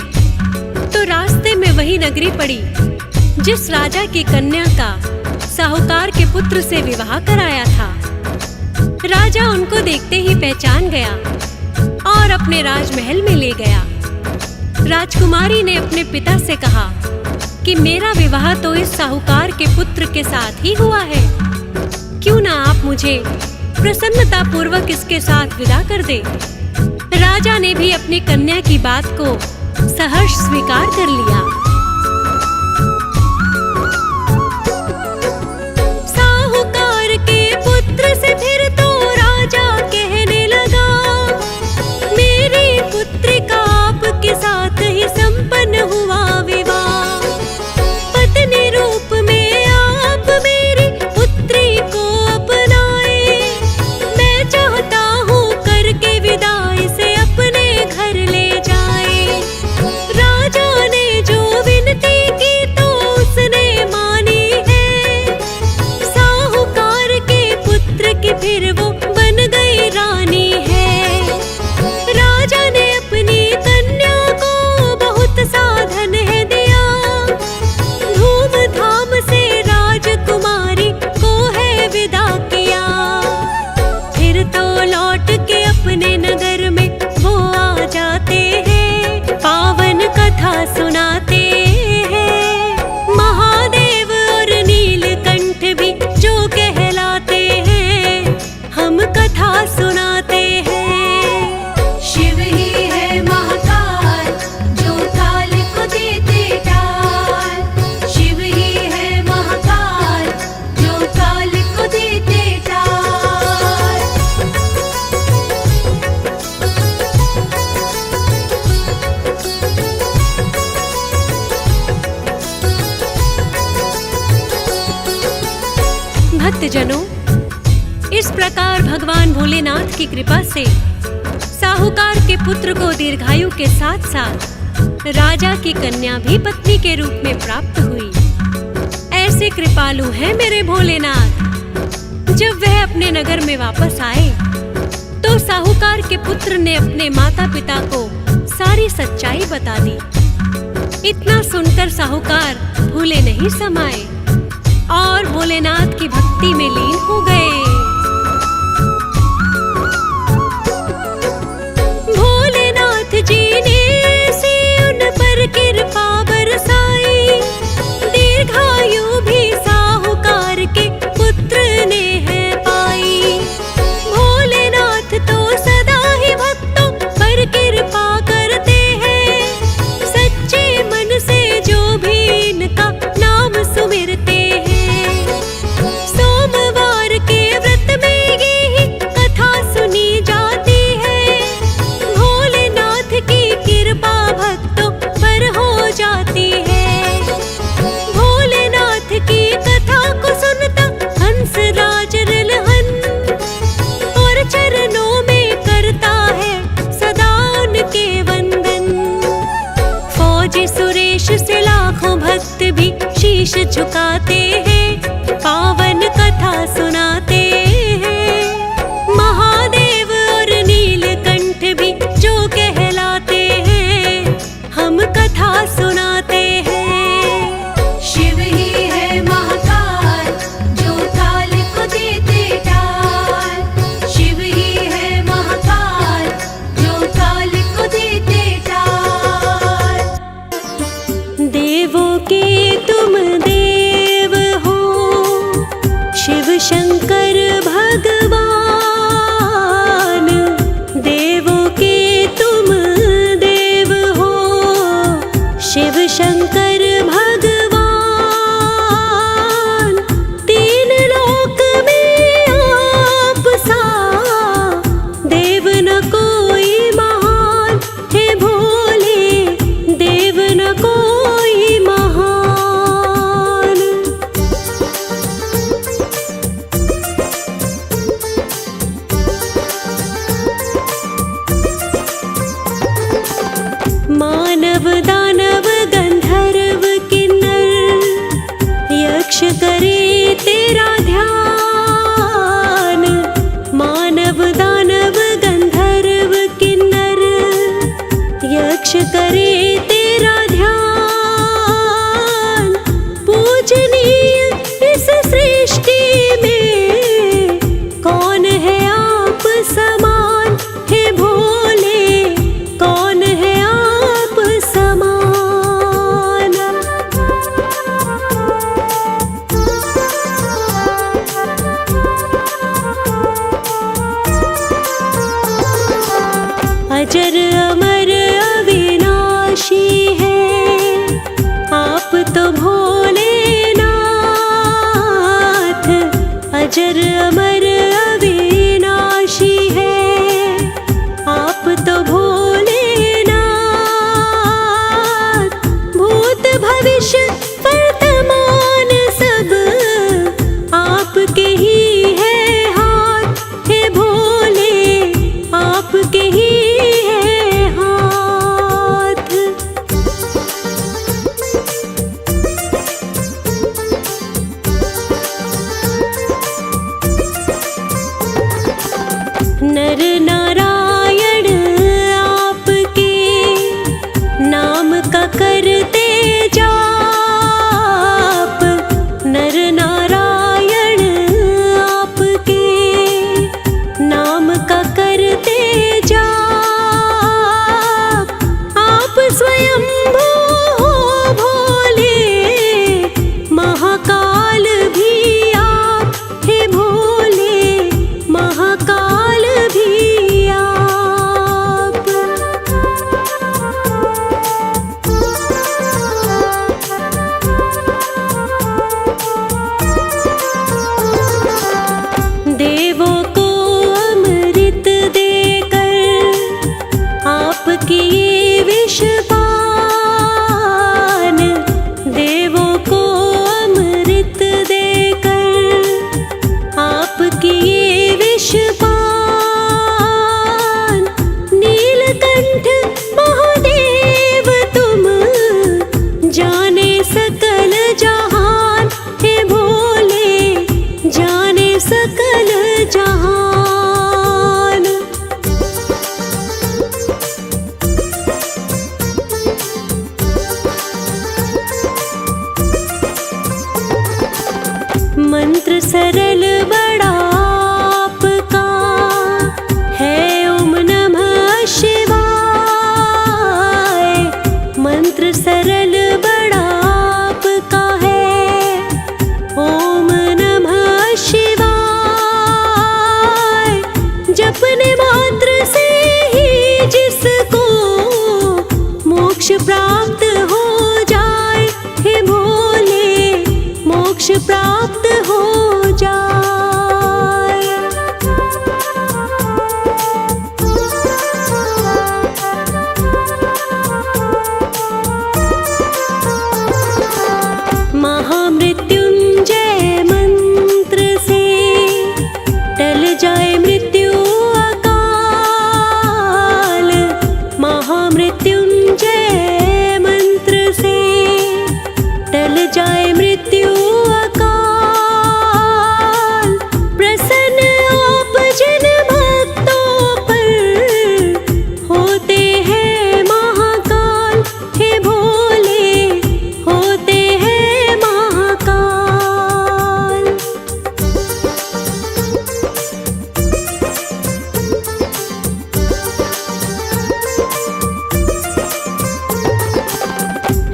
तो रास्ते में वही नगरी पड़ी जिस राजा की कन्या का साहूकार के पुत्र से विवाह कराया था। राजा उनको देखते ही पहचान गया और और अपने राजमहल में ले गया। राजकुमारी ने अपने पिता से कहा कि मेरा विवाह तो इस साहूकार के पुत्र के साथ ही हुआ है, क्यों ना आप मुझे प्रसन्नता पूर्वक इसके साथ विदा कर दे। राजा ने भी अपनी कन्या की बात को सहर्ष स्वीकार कर लिया। साहूकार के पुत्र से फिर तो राजा कहने लगा, मेरी पुत्री का आपके साथ ही संपन्न हुआ विवाह। पत्नी रूप में आप मेरी पुत्री को अपनाए, मैं चाहता हूँ करके विदा इसे अपने घर ले जाए। राजा ने जो विनती की तो उसने मानी है, साहूकार के पुत्र की फिर वो बन गई रानी है। राजा ने अपनी कन्या को बहुत साधन है दिया, धूमधाम से राजकुमारी को है विदा किया। फिर तो लौट के अपने नगर में वो आ जाते हैं, पावन कथा सुनाते हैं। महादेव और नीलकंठ भी जो कहलाते हैं, हम कथा सुनाते हैं। शिव ही है महाकाल, जो काल को देते टाल। शिव ही है महाकाल, जो काल को देते टाल। भक्तजनों, इस प्रकार भगवान भोलेनाथ की कृपा से साहूकार के पुत्र को दीर्घायु के साथ साथ राजा की कन्या भी पत्नी के रूप में प्राप्त हुई। ऐसे कृपालु हैं मेरे भोलेनाथ। जब वह अपने नगर में वापस आए तो साहूकार के पुत्र ने अपने माता पिता को सारी सच्चाई बता दी। इतना सुनकर साहूकार भूले नहीं समाये और भोलेनाथ की भक्ति में लीन हो गए। भोलेनाथ जी ने से उन पर कृपा बरसाई, दीर्घायु भी साहूकार के पुत्र ने है पाई। भोलेनाथ तो सदा ही भक्तों पर कृपा करते हैं, सच्चे मन से जो भी इनका नाम सुमिरते हैं। सोमवार के व्रत में यही कथा सुनी जाती है, भोलेनाथ की कृपा भक्तों पर हो जाती है। भोलेनाथ की कथा को सुनता हंसराज रिलहन और चरणों में करता है सदा उनके वंदन। फौजी सुरेश से लाखों भक्त भी शीश झुकाते हैं, पावन कथा सुनाते हैं। महादेव और नीलकंठ भी जो कहलाते हैं, हम कथा सुनाते हैं। शिव ही है महाकाल, जो काल को देते टाल। शिव ही है महाकाल, जो काल को देते टाल। देवों के तुम देव हो, शिव शंकर भगवान। देवों के तुम देव हो, शिव शंकर भगवान। तीन लोक में आप सा देव न कोई महान है भोले, देव न कोई महान। मानव दानव गंधर्व के मंत्र सरल बड़ा आपका है, ओम नमः शिवाय। मंत्र सरल बड़ा आपका है, ओम नमः शिवाय। जपने मात्र से ही जिसको मोक्ष प्राप्त हो जाए, हे भोले मोक्ष प्राप्त हो जाए। महामृत्युंजय मंत्र से टल जाए मृत्यु अकाल। महामृत्युंजय मंत्र से टल जाए मृत्यु अकाल। प्रसन्न आप जिन भक्तों पर होते हैं महाकाल, हे भोले होते हैं महाकाल।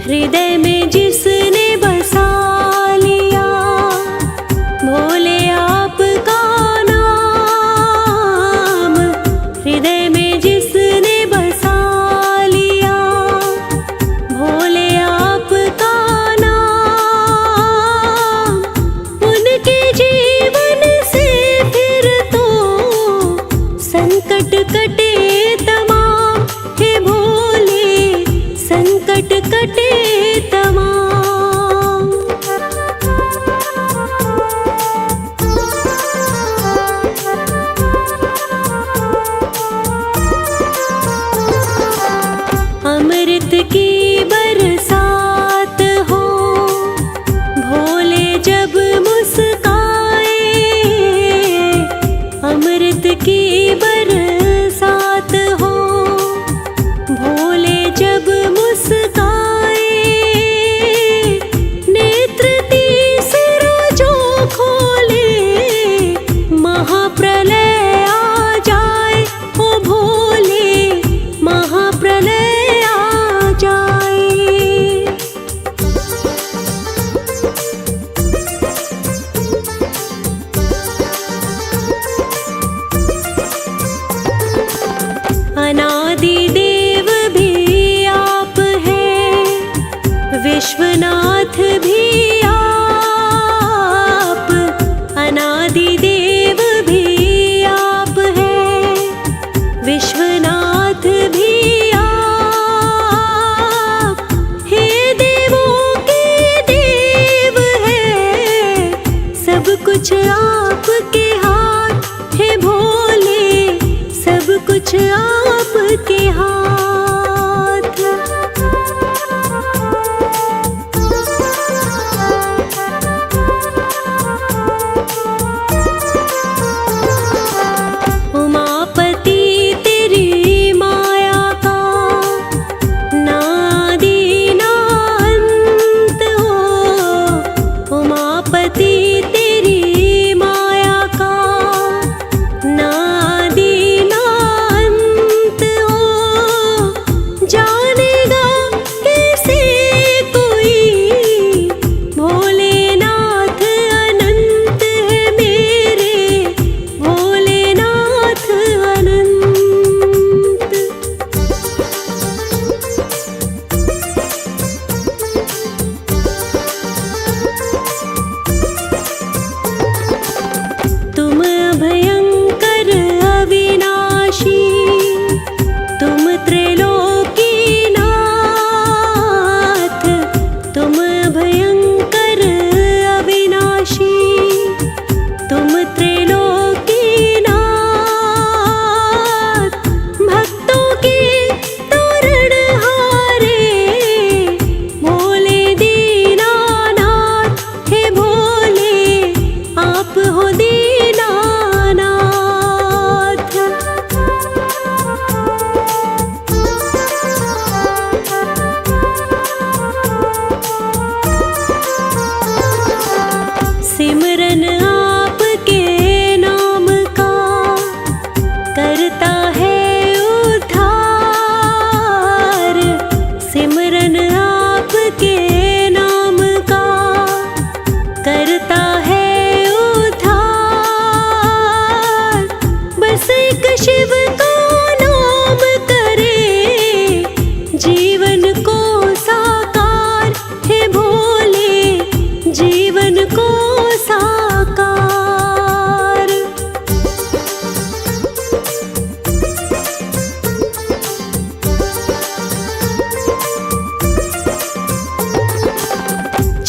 हृदय में जिसने बसा लिया भोले आपका नाम। हृदय में जिसने बसा लिया भोले आपका नाम, उनके जीवन से फिर तो संकट कटे तमाम, हे भोले संकट कटे तमाम। अमृत की बरसात हो भोले जब मुस्काए। अमृत की बरसात हो भोले जब मुस्काए। नेत्र तीसरा जो खोले महाप्रलय आ जाए, ओ भोले महाप्रलय आ जाए। अनादि देव भी आप हैं, विश्वनाथ भी आप। अनादि देव भी आप हैं, विश्वनाथ भी आप। हे देवों के देव हैं, सब कुछ आपके हाथ, हे भोले सब कुछ आपके हाथ। उमापति तेरी माया का ना आदि ना अंत हो। उमापति तेरी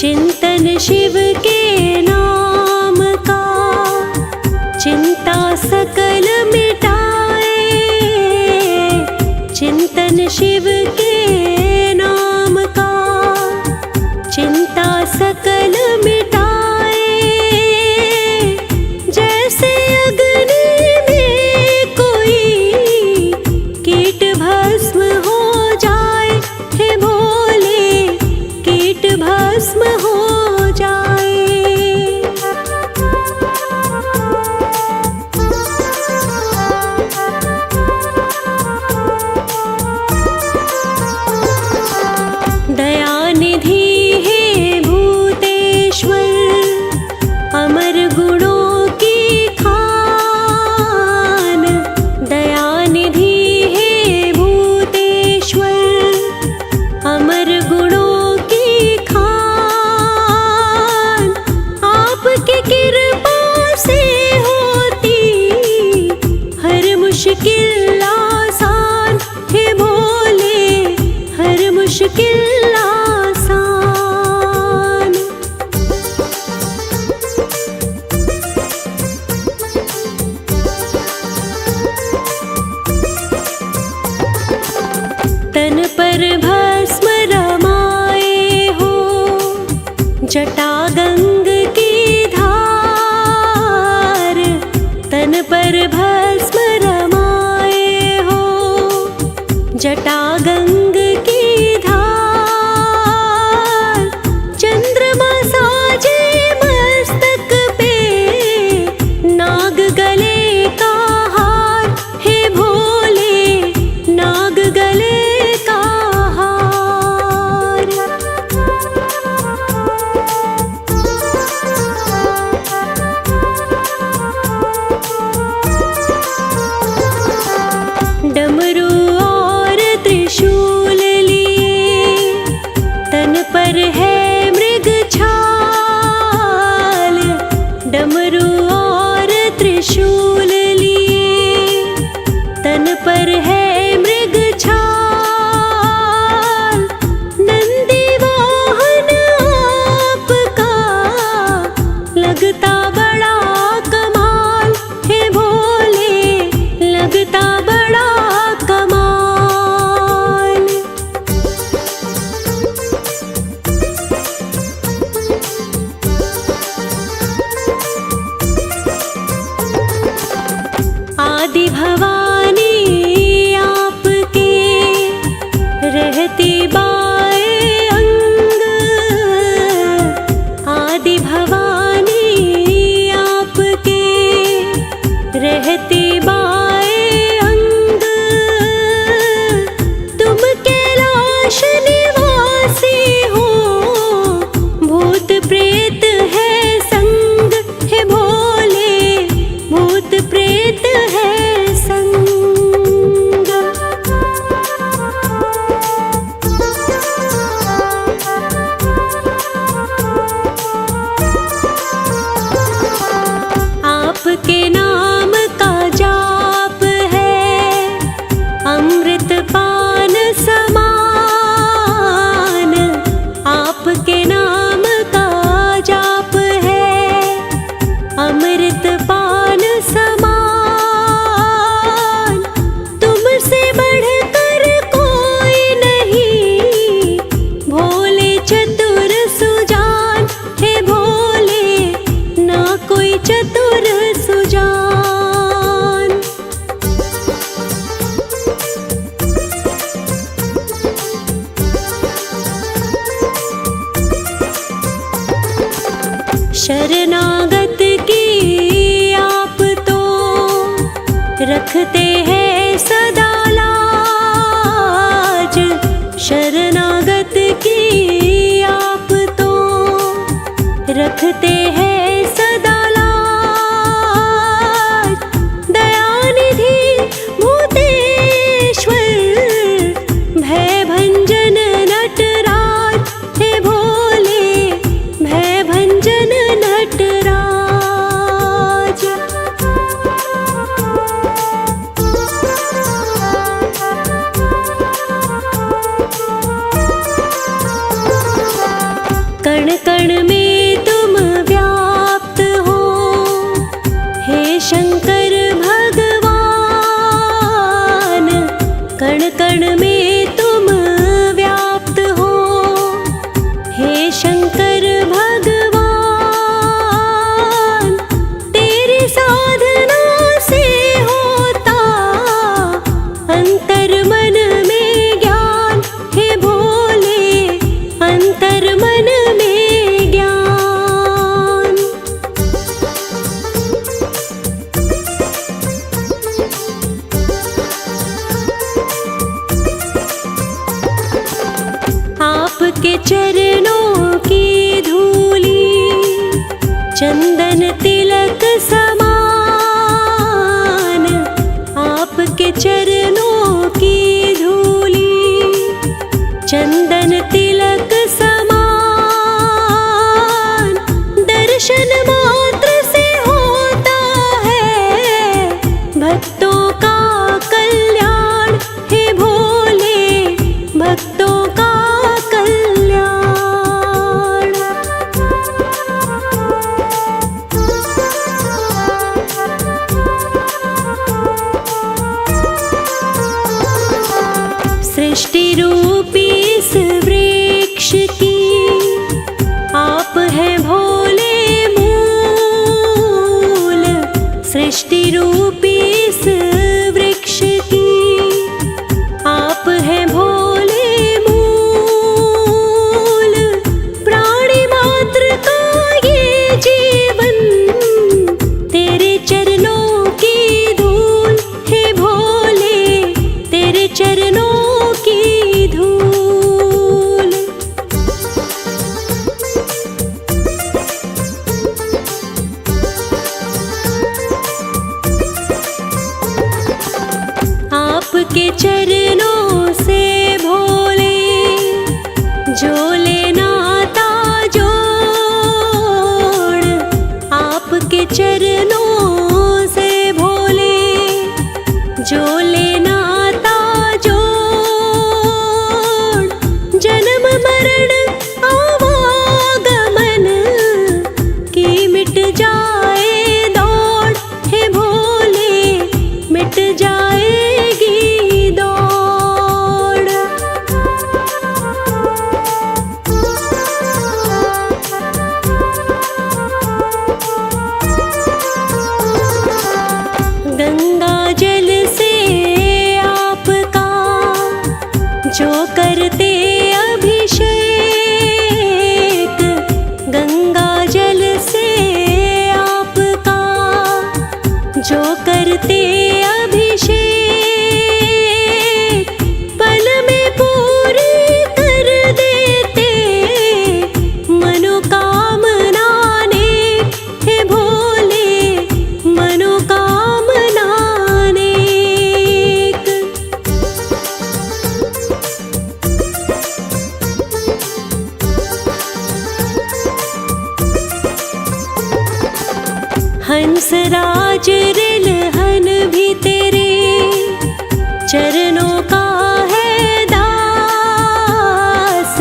चिंतन शिव के नाम का चिंता सकल मिटाए। चिंतन शिव के नाम का चिंता सकल मिटाए। जैसे अग्नि में कोई कीट भस्म हो जाए, हे भोले कीट भस्म हो जाए। दयानिधि हे भूतेश्वर, अमर गुणों की खान। दयानिधि हे भूतेश्वर, अमर गुणों की खान। आपकी कृपा से होती हर मुश्किल आसान, हे भोले हर मुश्किल आसान। तन पर भस्म रमाए हो, जटा गंग की धार। तन पर भस्म रमाए हो, जटा गंग की धार। चंद्रमा साजे मस्तक पे, नाग गले का हार, हे भोले नाग गले का हार। डमरू और त्रिशूल लिए, तन पर है मृग छाल। डमरू और त्रिशूल लिए, तन पर है मृग छाल। नंदी वाहन आपका लगता बड़ा कमाल, हे भोले लगता बड़ा कमाल। आदि भवानी आपके रहती बाए अंग। आदि भवानी आपके रहती बाए अंग। तुम कैलाश निवासी हो, भूत प्रेत है संग, हे भोले भूत प्रेत है संग। आपके नाम का जाप है अमृत पान समान। आपके नाम का जाप है अमृत पान समान। तुमसे बढ़कर कोई नहीं, भोले चतुर सुजान, हे भोले ना कोई चतुर सुजान। शरणागत की आप तो रखते हैं सदा लाज। शरणागत की आप तो रखते हैं सदा लाज। दयानिधि भूतेश्वर, भय भंजन नटराज, हे भोले भय भंजन नटराज। कण कण में तुम व्याप्त हो, हे शंकर भगवान। कण कण में तुम व्याप्त हो, हे शंकर भगवान। तेरी साधना से होता अंतर मन में ज्ञान, हे भोले अंतर मन में ज्ञान। आपके चरणों की धूली चंदन तिलक समान, आपके चरणों की धूली चंदन तिलक समान। दर्शन मात्र से होता है भक्तों का कल्याण, हे भोले भक्तों का कल्याण। सृष्टि रूपी इस वृक्ष की आप हैं भोले मूल। सृष्टि रूपी इस वृक्ष की आप हैं भोले मूल। प्राणी मात्र का ये जीवन तेरे चरणों की धूल, हे भोले तेरे चरणों की धूल। आपके चरणों से भोले जो लेना ता जोड़, आपके चरणों से भोले जो लेना ता जोड़। जन्म मरण आवागमन की मिट जाए दौड़, हे भोले मिट जाएगी दौड़। गंगा जल से आपका जो करते अभिषेक, गंगा जल से आपका जो करते अभिषेक, पल में पूरी कर देते मनोकामना नेक, हे भोले मनोकामना नेक। हंसराज रिलहन भी तेरे चरणों का है दास।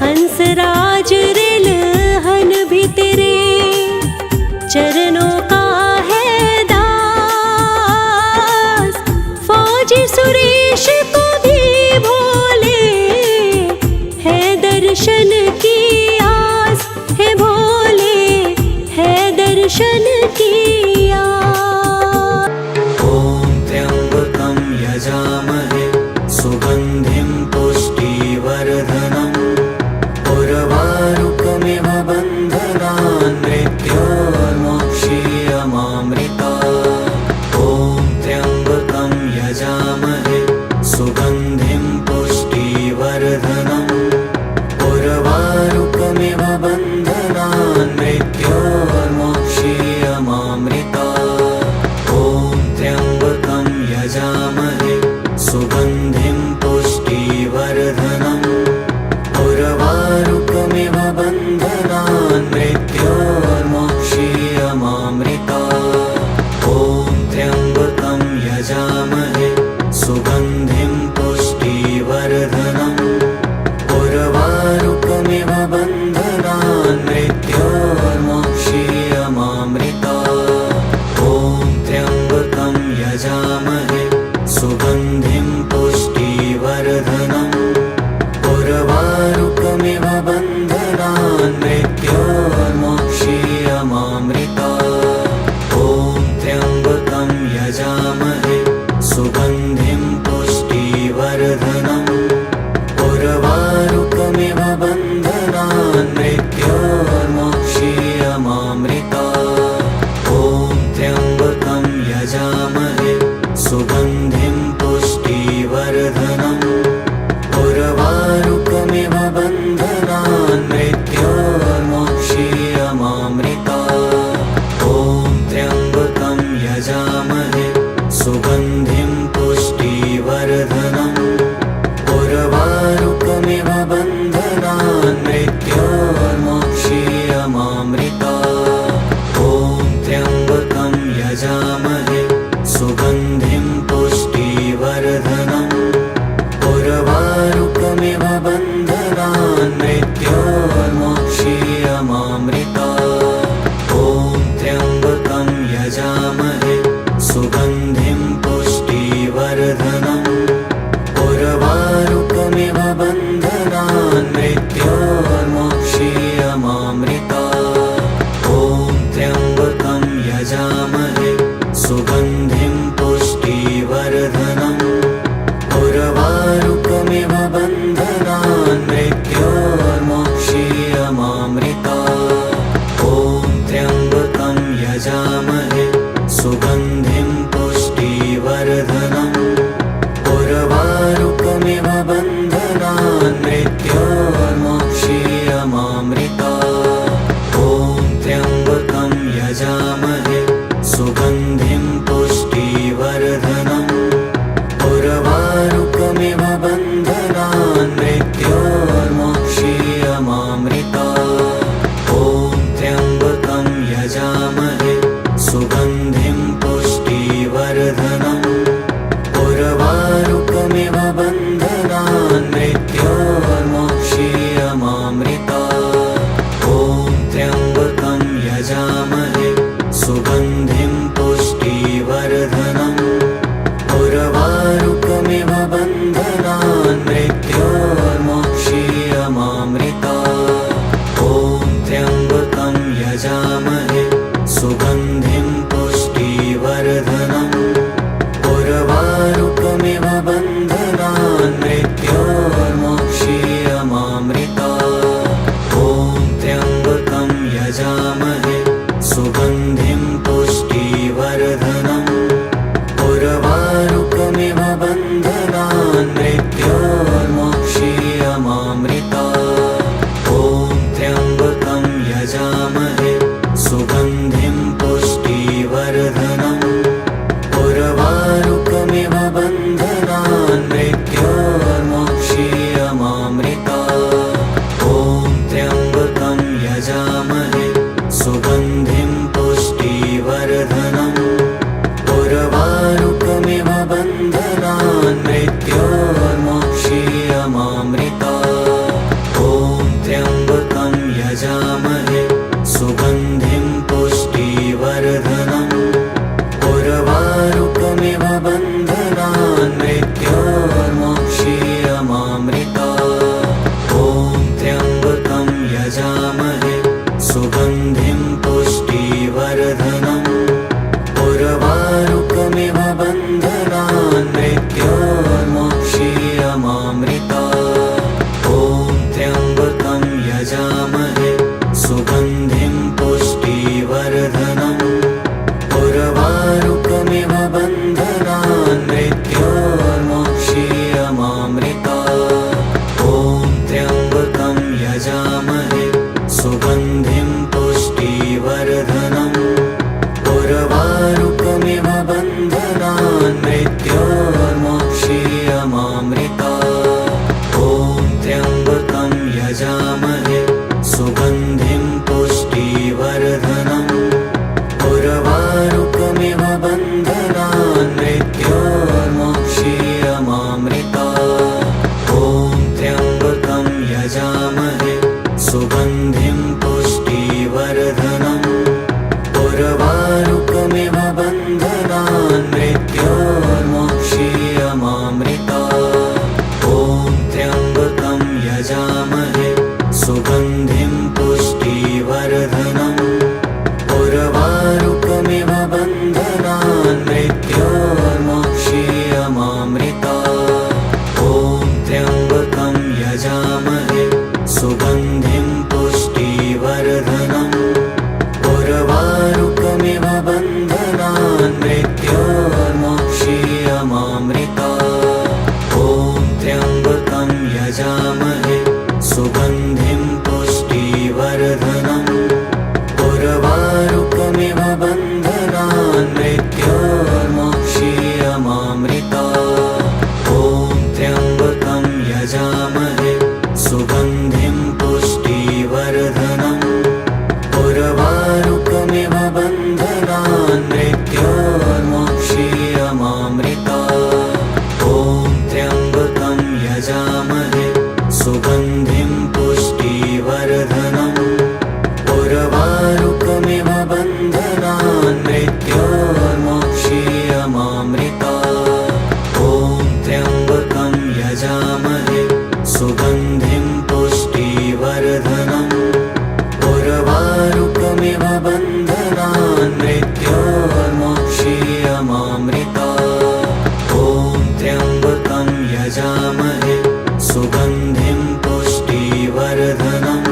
हंसराज रिलहन भी तेरे चरणों का है दास। फौजी सुरेश को भी भोले है दर्शन की आस, हे भोले है दर्शन की आस। ॐ त्र्यम्बकं यजामहे सुगन्धिं पुष्टिवर्धनम् उर्वारुकमिव बन्धनान् मृत्योर्मोक्षीयमामृतात्। ॐ त्र्यम्बकं यजामहे सुगन्धिं पुष्टिवर्धनम् उर्वारुकमिव बन्धनान् मृत्योर्मोक्षीयमामृतात्। ॐ त्र्यम्बकं यजामहे सुगन्धिं पुष्टिवर्धनम् उर्वारुकमिव बन्धनान् मृत्योर्मोक्षीयमामृतात्। ॐ त्र्यम्बकं यजामहे सुगन्धिं पुष्टिवर्धनम् उर्वारुकमिव बन्धनान् मृत्योर्मोक्षीयमामृतात्। ॐ त्र्यम्बकं यजामहे सुगन्धिं पुष्टिवर्धनम् उर्वारुकमिव बन्धनान् मृत्योर्मोक्षीयमामृतात्। ॐ त्र्यम्बकं यजामहे सुगन्धिं पुष्टिवर्धनम् उर्वारुकमिव बन्धनान् मृत्योर्मोक्षीयमामृतात्। ॐ त्र्यम्बकं यजामहे सुगन्धिं पुष्टिवर्धनम् उर्वारुकमिव बन्धनान् मृत्योर्मोक्षीयमामृतात्। ॐ त्र्यम्बकं यजामहे सुगन्धिं पुष्टिवर्धनम् उर्वारुकमिव बन्धनान् मृत्योर्मोक्षीयमामृतात्। ॐ त्र्यम्बकं यजामहे सुगन्धिं पुष्टिवर्धनम् उर्वारुकमिव बन्धनान् मृत्योर्मोक्षीयमामृतात्। ॐ त्र्यम्बकं यजामहे सुगन्धिं पुष्टिवर्धनम् उर्वारुकमिव बन्धनान् मृत्योर्मोक्षीयमामृतात्। ॐ त्र्यम्बकं यजामहे सुगन्धिं पुष्टिवर्धनम् उर्वारुकमिव बन्धनान् मृत्योर्मोक्षीयमामृतात्। ॐ त्र्यम्बकं यजामहे सुगन्धिं पुष्टिवर्धनम् उर्वारुकमिव बन्धनान् मृत्योर्मोक्षीयमामृतात्। ॐ त्र्यम्बकं यजामहे सुगन्धिं पुष्टिवर्धनम् उर्वारुकमिव बन्धनान् मृत्योर्मोक्षीयमामृतात्। ॐ त्र्यम्बकं यजामहे सुगन्धिं पुष्टिवर्धनम् उर्वारुकमिव बन्धनान् मृत्योर्मोक्षीयमामृतात्। ॐ त्र्यम्बकं यजामहे सुगन्धिं पुष्टिवर्धनम् उर्वारुकमिव बन्धनान् मृत्योर्मोक्षीयमामृतात्। ॐ त्र्यम्बकं यजामहे सुगन्धिं पुष्टिवर्धनम् उर्वारुकमिव बन्धनान् मृत्योर्मोक्षीयमामृतात्। ॐ त्र्यम्बकं यजामहे सुगन्धिं पुष्टिवर्धनम् उर्वारुकमिव बन्धनान् मृत्योर्मोक्षीयमामृतात्। ॐ त्र्यम्बकं यजामहे सुगन्धिं पुष्टिवर्धनम् उर्वारुकमिव बन्धनान् मृत्योर्मोक्षीयमामृतात्। ॐ त्र्यम्बकं यजामहे सुगन्धिं पुष्टिवर्धनम् उर्वारुकमिव बन्धनान् मृत्योर्मोक्षीयमामृतात्। ॐ त्र्यम्बकं यजामहे सुगन्धिं पुष्टिवर्धनम् उर्वारुकमिव बन्धनान् मृत्योर्मोक्षीयमामृतात्। ॐ त्र्यम्बकं यजामहे सुगन्धिं पुष्टिवर्धनम् उर्वारुकमिव बन्धनान् मृत्योर्मोक्षीयमामृतात्। ॐ त्र्यम्बकं यजामहे सुगन्धिं सुगन्धिं पुष्टिवर्धनम् उर्वारुकमिव बन्धनान् मृत्योर्मोक्षीयमामृतात्। ॐ त्र्यम्बकं यजामहे सुगन्धिं पुष्टिवर्धनम् उर्वारुकमिव बन्धनान् मृत्योर्मोक्षीयमामृतात्। ॐ त्र्यम्बकं यजामहे सुगन्धिं पुष्टिवर्धनम् उर्वारुकमिव बन्धनान् मृत्योर्मोक्षीयमामृतात्। ॐ त्र्यम्बकं यजामहे सुगन्धिं पुष्टिवर्धनम् उर्वारुकमिव बन्धनान् मृत्योर्मोक्षीयमामृतात्। ॐ त्र्यम्बकं यजामहे सुगन्धिं पुष्टिवर्धनम् उर्वारुकमिव बन्धनान् मृत्योर्मोक्षीयमामृतात्। ॐ त्र्यम्बकं यजामहे सुगन्धिं पुष्टिवर्धनम् उर्वारुकमिव बन्धनान् मृत्योर्मोक्षीयमामृतात्। ॐ त्र्यम्बकं यजामहे सुगन्धिं पुष्टिवर्धनम्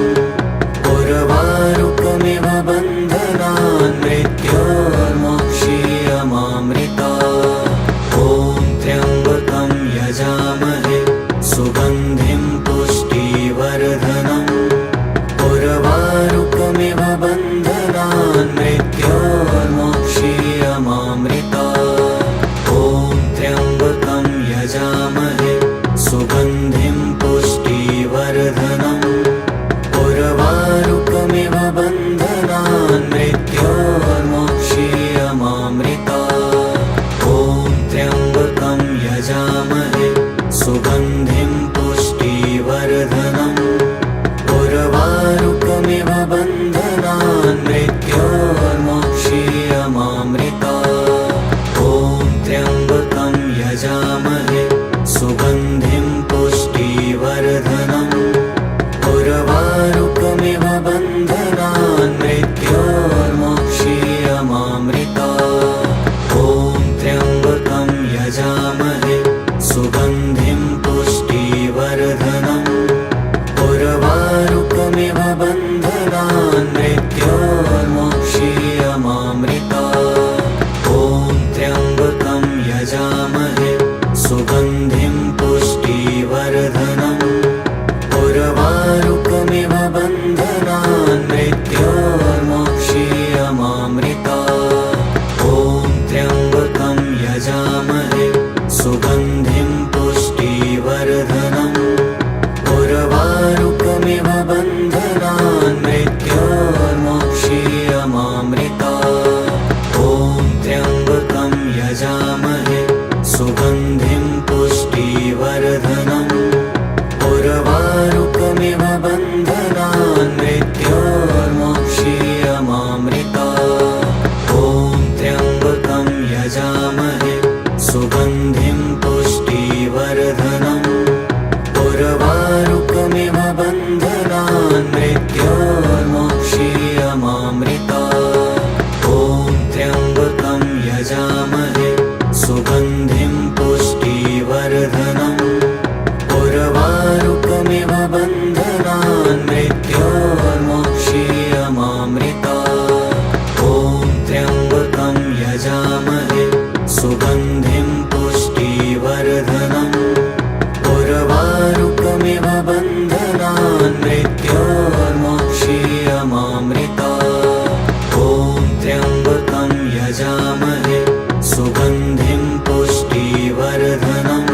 उर्वारुकमिव बन्धनान् मृत्योर्मोक्षीयमामृतात्। ॐ त्र्यम्बकं यजामहे सुगन्धिं पुष्टिवर्धनम् उर्वारुकमिव बन्धनान् मृत्योर्मोक्षीयमामृतात्। ॐ त्र्यम्बकं यजामहे सुगन्धिं पुष्टिवर्धनम् उर्वारुकमिव बन्धनान् मृत्योर्मोक्षीयमामृतात्। ॐ त्र्यम्बकं यजामहे सुगन्धिं पुष्टिवर्धनम् उर्वारुकमिव बन्धनान् मृत्योर्मोक्षीयमामृतात्। ॐ त्र्यम्बकं यजामहे सुगन्धिं पुष्टिवर्धनम् उर्वारुकमिव बन्धनान् मृत्योर्मोक्षीयमामृतात्। ॐ त्र्यम्बकं यजामहे सुगन्धिं पुष्टिवर्धनम् उर्वारुकमिव बन्धनान् मृत्योर्मोक्षीयमामृतात्। ॐ त्र्यम्बकं यजामहे सुगन्धिं पुष्टिवर्धनम् उर्वारुकमिव बन्धनान् मृत्योर्मोक्षीयमामृतात्। ॐ त्र्यम्बकं यजामहे सुगन्धिं पुष्टिवर्धनम् उर्वारुकमिव बन्धनान् मृत्योर्मोक्षीयमामृतात्। ॐ त्र्यम्बकं यजामहे सुगन्धिं पुष्टिवर्धनम् उर्वारुकमिव बन्धनान् मृत्योर्मोक्षीयमामृतात्। ॐ त्र्यम्बकं यजामहे सुगन्धिं पुष्टिवर्धनम् उर्वारुकमिव बन्धनान् मृत्योर्मोक्षीयमामृतात्। ॐ त्र्यम्बकं यजामहे सुगन्धिं पुष्टिवर्धनम् उर्वारुकमिव बन्धनान् मृत्योर्मोक्षीयमामृतात्। ॐ त्र्यम्बकं यजामहे सुगन्धिं पुष्टिवर्धनम् उर्वारुकमिव बन्धनान् मृत्योर्मोक्षीयमामृतात्। ॐ त्र्यम्बकं यजामहे सुगन्धिं पुष्टिवर्धनम्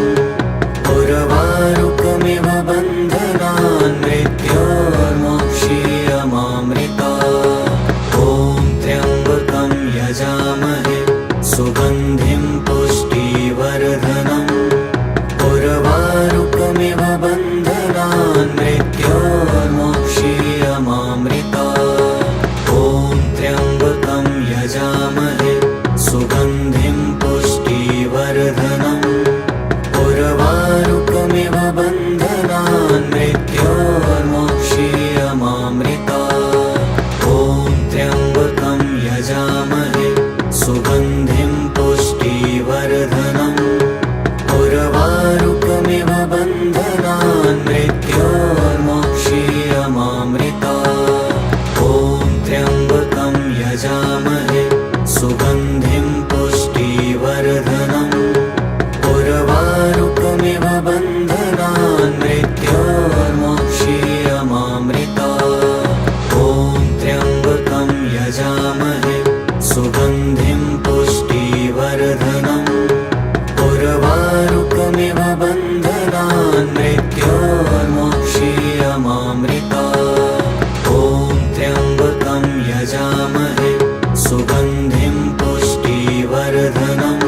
उर्वारुकमिव बन्धनान् मृत्योर्मोक्षीयमामृतात्। ॐ त्र्यम्बकं यजामहे सुगन्धिं पुष्टिवर्धनम् उर्वारुकमिव बन्धनान् मृत्योर्मोक्षीयमामृतात्। ॐ त्र्यम्बकं यजामहे सुगन्धिं पुष्टिवर्धनम्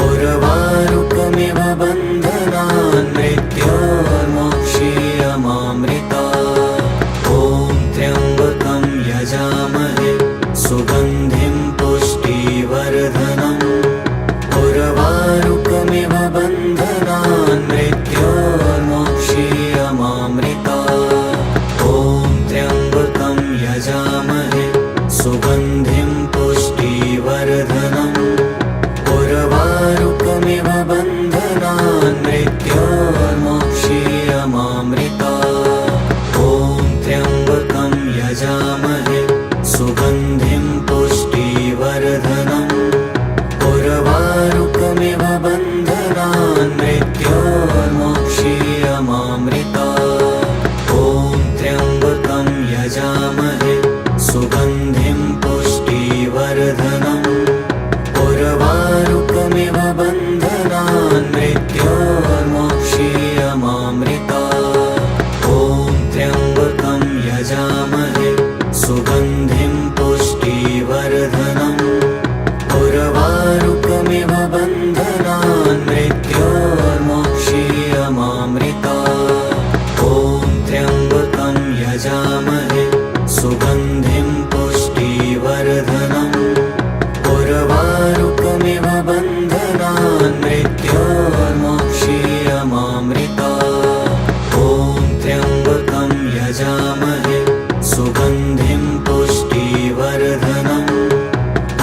उर्वारुकमिव बन्धनान् मृत्योर्मोक्षीयमामृतात्। ॐ त्र्यम्बकं यजामहे सुगन्धिं पुष्टिवर्धनम् उर्वारुकमिव बन्धनान् मृत्योर्मोक्षीयमामृतात्। ॐ त्र्यम्बकं यजामहे सुगन्धिं पुष्टिवर्धनम् उर्वारुकमिव बन्धनान् मृत्योर्मोक्षीयमामृतात्। ॐ त्र्यम्बकं यजामहे सुगन्धिं पुष्टिवर्धनम् उर्वारुकमिव बन्धनान् मृत्योर्मोक्षीयमामृतात्। ॐ त्र्यम्बकं यजामहे सुगन्धिं पुष्टिवर्धनम् उर्वारुकमिव बन्धनान् मृत्योर्मोक्षीयमामृतात्। ॐ त्र्यम्बकं यजामहे सुगन्धिं पुष्टिवर्धनम् उर्वारुकमिव बन्धनान् मृत्योर्मोक्षीयमामृतात्। ॐ त्र्यम्बकं यजामहे सुगन्धिं पुष्टिवर्धनम् उर्वारुकमिव बन्धनान् मृत्योर्मोक्षीयमामृतात्। ॐ त्र्यम्बकं यजामहे सुगन्धिं पुष्टिवर्धनम्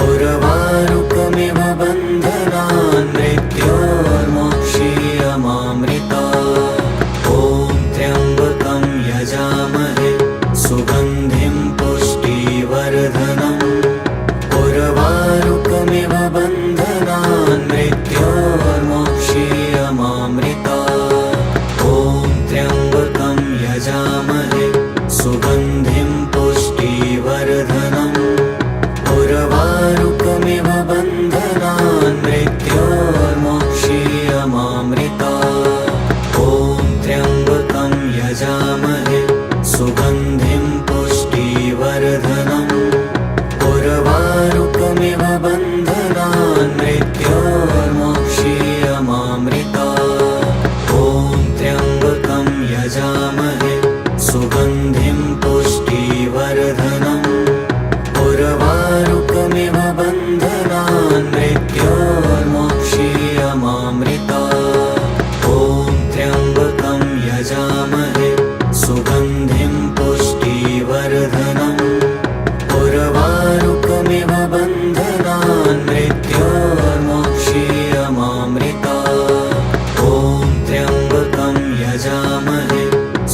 उर्वारुकमिव बन्धनान् मृत्योर्मोक्षीयमामृतात्। ॐ त्र्यम्बकं यजामहे सुगन्धिं पुष्टिवर्धनम् उर्वारुकमिव बन्धनान् मृत्योर्मोक्षीयमामृतात्। ॐ त्र्यम्बकं यजामहे सुगन्धिं पुष्टिवर्धनम् उर्वारुकमिव बन्धनान् मृत्योर्मोक्षीयमामृतात्। ॐ त्र्यम्बकं यजामहे सुगन्धिं पुष्टिवर्धनम् उर्वारुकमिव बन्धनान् मृत्योर्मोक्षीयमामृतात्। ॐ त्र्यम्बकं यजामहे सुगन्धिं पुष्टिवर्धनम् उर्वारुकमिव बन्धनान् मृत्योर्मोक्षीयमामृतात्। ॐ त्र्यम्बकं यजामहे सुगन्धिं पुष्टिवर्धनम् उर्वारुकमिव बन्धनान् मृत्योर्मोक्षीयमामृतात्। ॐ त्र्यम्बकं यजामहे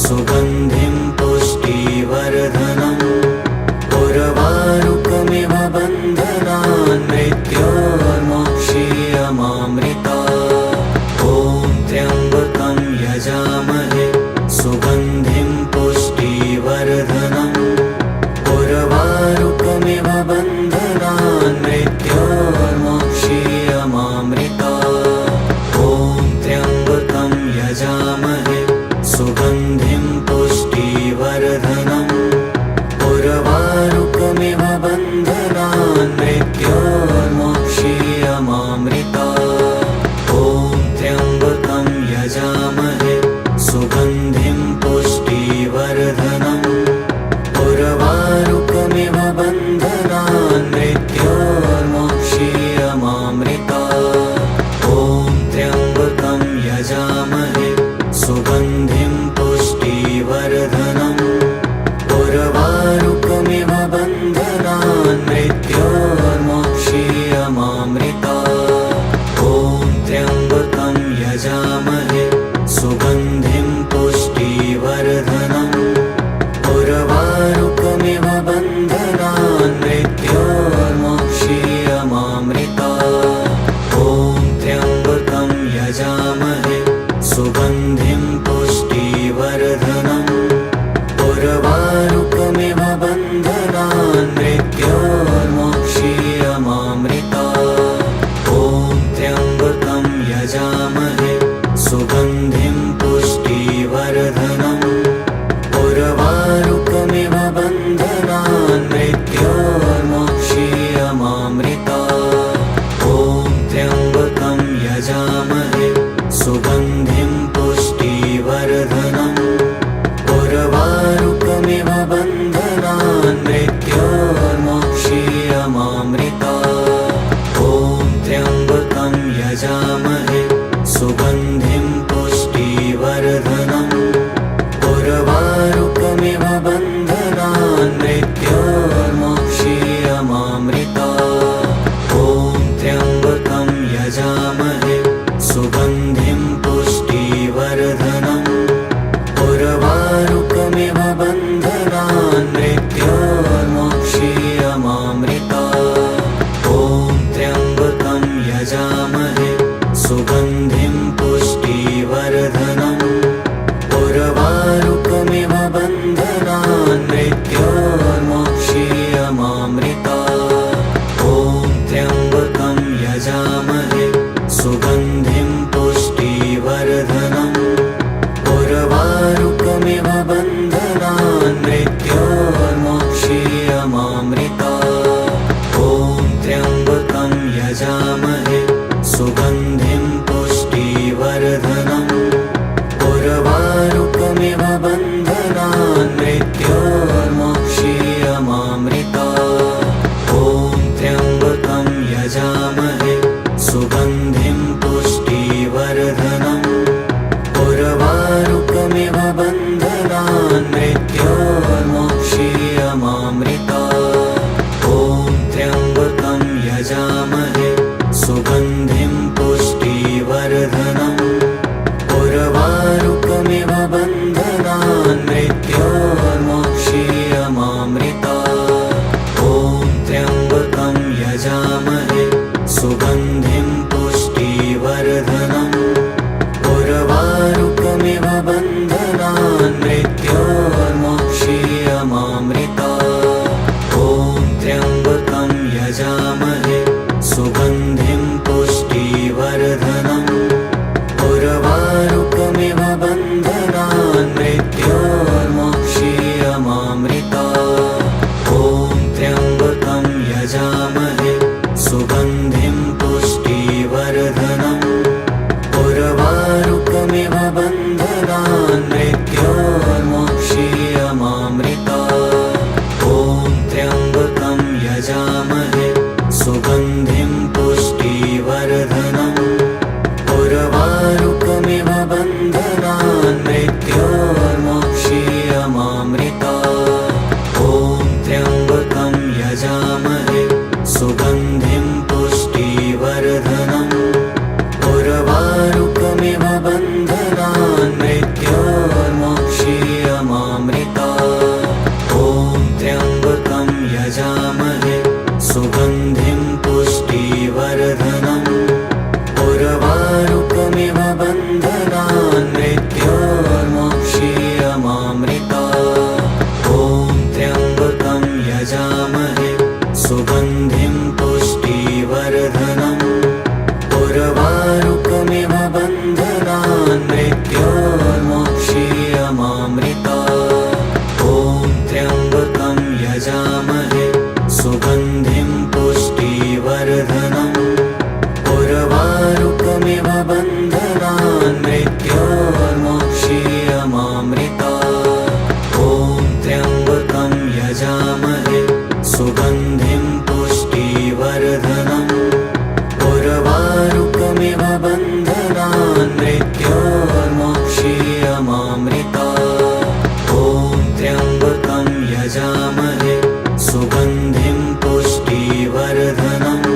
सुगन्धिं पुष्टिवर्धनम् उर्वारुकमिव बन्धनान् मृत्योर्मोक्षीयमामृतात्। ॐ त्र्यम्बकं यजामहे सुगन्धिं पुष्टिवर्धनम् उर्वारुकमिव बन्धनान् मृत्योर्मोक्षीयमामृतात्। ॐ त्र्यम्बकं यजामहे सुगन्धिं पुष्टिवर्धनम् उर्वारुकमिव बन्धनान् मृत्योर्मोक्षीयमामृतात्। ॐ त्र्यम्बकं यजामहे सुगन्धिं पुष्टिवर्धनम् उर्वारुकमिव बन्धनान् मृत्योर्मोक्षीयमामृतात्। ॐ त्र्यम्बकं यजामहे सुगन्धिं पुष्टिवर्धनम् उर्वारुकमिव बन्धनान् मृत्योर्मोक्षीयमामृतात्। बन्धनान् मृत्योर्मोक्षीयमामृतात्। ॐ त्र्यम्बकं यजामहे सुगन्धिं पुष्टिवर्धनम् उर्वारुकमिव बन्धनान् मृत्योर्मोक्षीयमामृतात्। ॐ त्र्यम्बकं यजामहे सुगन्धिं पुष्टिवर्धनम् उर्वारुकमिव बन्धनान् मृत्योर्मोक्षीयमामृतात्। ॐ त्र्यम्बकं यजामहे सुगन्धिं पुष्टिवर्धनम् उर्वारुकमिव बन्धनान् मृत्योर्मोक्षीयमामृतात्। ॐ त्र्यम्बकं यजामहे सुगन्धिं पुष्टिवर्धनम् उर्वारुकमिव बन्धनान् मृत्योर्मोक्षीयमामृतात्। ॐ त्र्यम्बकं यजामहे सुगन्धिं पुष्टिवर्धनम् उर्वारुकमिव बन्धनान् मृत्योर्मोक्षीयमामृतात्। ॐ त्र्यम्बकं यजामहे सुगन्धिं पुष्टिवर्धनम् उर्वारुकमिव बन्धनान् मृत्योर्मोक्षीयमामृतात्। ॐ त्र्यम्बकं यजामहे सुगन्धिं पुष्टिवर्धनम् उर्वारुकमिव बन्धनान् मृत्योर्मोक्षीयमामृतात्। ॐ त्र्यम्बकं यजामहे सुगन्धिं पुष्टिवर्धनम् उर्वारुकमिव बन्धनान् मृत्योर्मोक्षीयमामृतात्। ॐ त्र्यम्बकं यजामहे सुगन्धिं पुष्टिवर्धनम् उर्वारुकमिव बन्धनान् मृत्योर्मोक्षीयमामृतात्। ॐ त्र्यम्बकं यजामहे सुगन्धिं पुष्टिवर्धनम् उर्वारुकमिव बन्धनान् मृत्योर्मोक्षीयमामृतात्। ॐ त्र्यम्बकं यजामहे सुगन्धिं पुष्टिवर्धनम् उर्वारुकमिव बन्धनान् मृत्योर्मोक्षीयमामृतात्। ॐ त्र्यम्बकं यजामहे सुगन्धिं पुष्टिवर्धनम् उर्वारुकमिव बन्धनान् मृत्योर्मोक्षीयमामृतात्। ॐ त्र्यम्बकं यजामहे सुगन्धिं पुष्टिवर्धनम् उर्वारुकमिव बन्धनान् मृत्योर्मोक्षीयमामृतात्। ॐ त्र्यम्बकं यजामहे सुगन्धिं पुष्टिवर्धनम् उर्वारुकमिव बन्धनान् मृत्योर्मोक्षीयमामृतात्। ॐ त्र्यम्बकं यजामहे सुगन्धिं पुष्टिवर्धनम् उर्वारुकमिव बन्धनान् मृत्योर्मोक्षीयमामृतात्। ॐ त्र्यम्बकं यजामहे सुगन्धिं पुष्टिवर्धनम् उर्वारुकमिव बन्धनान् मृत्योर्मोक्षीयमामृतात्। ॐ त्र्यम्बकं यजामहे सुगन्धिं पुष्टिवर्धनम्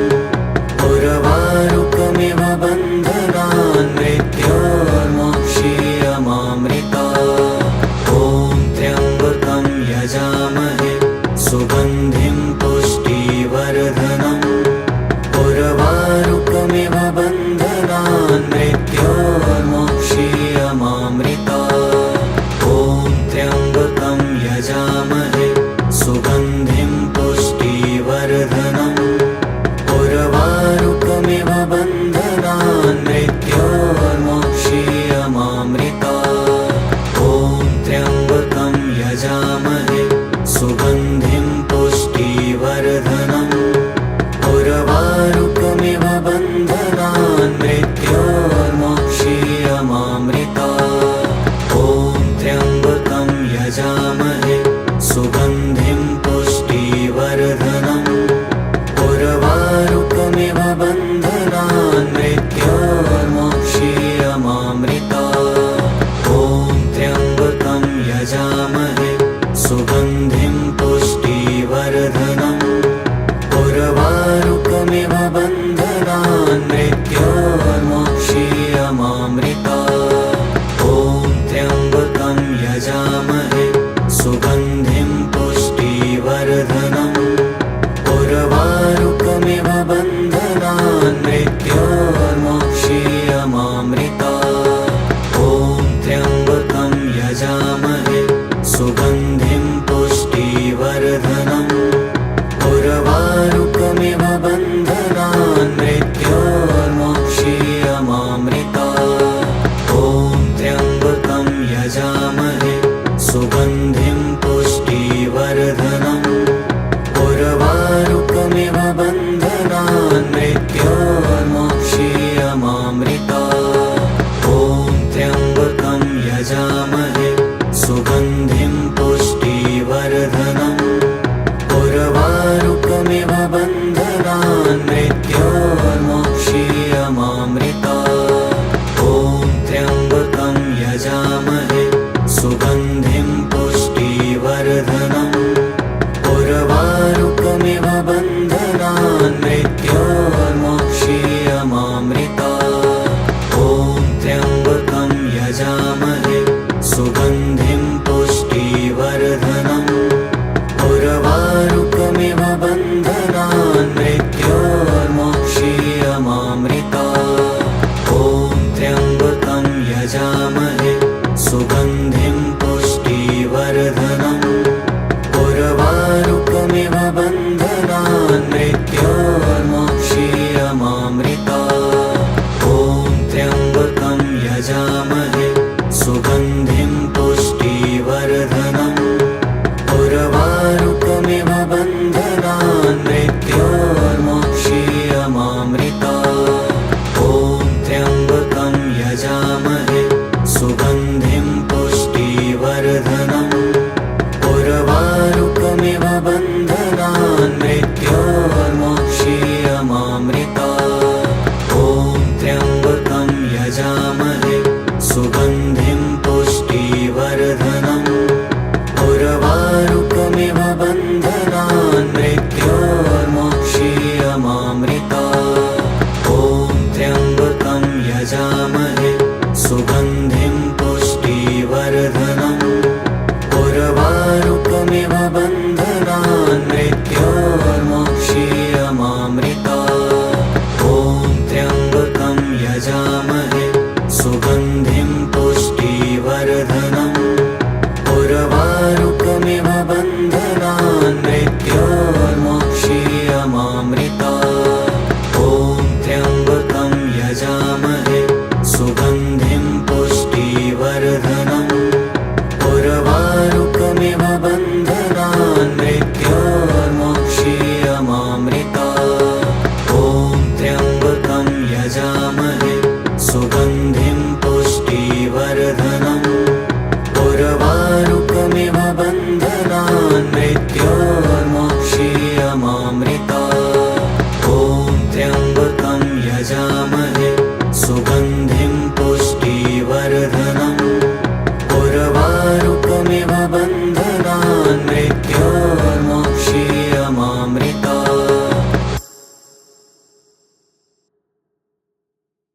उर्वारुकमिव बन्धनान् मृत्योर्मोक्षीयमामृतात्। ॐ त्र्यम्बकं यजामहे सुगन्धिं पुष्टिवर्धनम् उर्वारुकमिव बन्धनान् मृत्योर्मोक्षीयमामृतात्। ॐ त्र्यम्बकं यजामहे सुगन्धिं पुष्टिवर्धनम् उर्वारुकमिव बन्धनान् मृत्योर्मोक्षीयमामृतात्। ॐ त्र्यम्बकं यजामहे सुगन्धिं पुष्टि सुगन्धिं पुष्टिवर्धनम् उर्वारुकमिव बन्धनान् मृत्योर्मोक्षीयमामृता ॐ त्र्यम्बकं यजामहे सुगन्धिं पुष्टिवर्धनम् उर्वारुकमिव बन्धनान् मृत्योर्मोक्षीयमामृता ॐ त्र्यम्बकं यजामहे सुगन्धिं पुष्टिवर्धनम् उर्वारुकमिव बन्धनान् मृत्योर्मोक्षीयमामृता ॐ त्र्यम्बकं यजामहे सुगन्धिं पुष्टिवर्धनम् उर्वारुकमिव बन्धनान् मृत्योर्मोक्षीयमामृता ॐ त्र्यम्बकं यजामहे सुगन्धिं पुष्टिवर्धनम् उर्वारुकमिव बन्धनान् मृत्योर्मोक्षीयमामृता ॐ त्र्यम्बकं यजामहे सुगन्धिं पुष्टिवर्धनम् उर्वारुकमिव बन्धनान् मृत्योर्मोक्षीयमामृता ॐ त्र्यम्बकं यजामहे सुगन्धिं पुष्टिवर्धनम् उर्वारुकमिव बन्धनान् मृत्योर्मोक्षीयमामृता ॐ त्र्यम्बकं यजामहे सुगन्धिं पुष्टिवर्धनम् उर्वारुकमिव बन्धनान् मृत्योर्मोक्षीयमामृता ॐ त्र्यम्बकं यजामहे सुगन्धिं पुष्टिवर्धनम् उर्वारुकमिव बन्धनान् मृत्योर्मोक्षीयमामृता ॐ त्र्यम्बकं यजामहे सुगन्धिं पुष्टिवर्धनम् उर्वारुकमिव बन्धनान् मृत्योर्मोक्षीयमामृता ॐ त्र्यम्बकं यजामहे सुगन्धिं पुष्टिवर्धनम् उर्वारुकमिव बन्धनान् मृत्योर्मोक्षीयमामृता ॐ त्र्यम्बकं यजामहे सुगन्धिं पुष्टिवर्धनम् उर्वारुकमिव बन्धनान् मृत्योर्मोक्षीयमामृता ॐ त्र्यम्बकं यजामहे सुगन्धिं पुष्टिवर्धनम् उर्वारुकमिव बन्धनान् मृत्योर्मोक्षीयमामृता ॐ त्र्यम्बकं यजामहे सुगन्धिं पुष्टिवर्धनम् उर्वारुकमिव बन्धनान् मृत्योर्मोक्षीयमामृता ॐ त्र्यम्बकं यजामहे सुगन्धिं पुष्टिवर्धनम् उर्वारुकमिव बन्धनान् मृत्योर्मोक्षीयमामृता ॐ त्र्यम्बकं यजामहे सुगन्धिं पुष्टिवर्धनम् उर्वारुकमिव बन्धनान्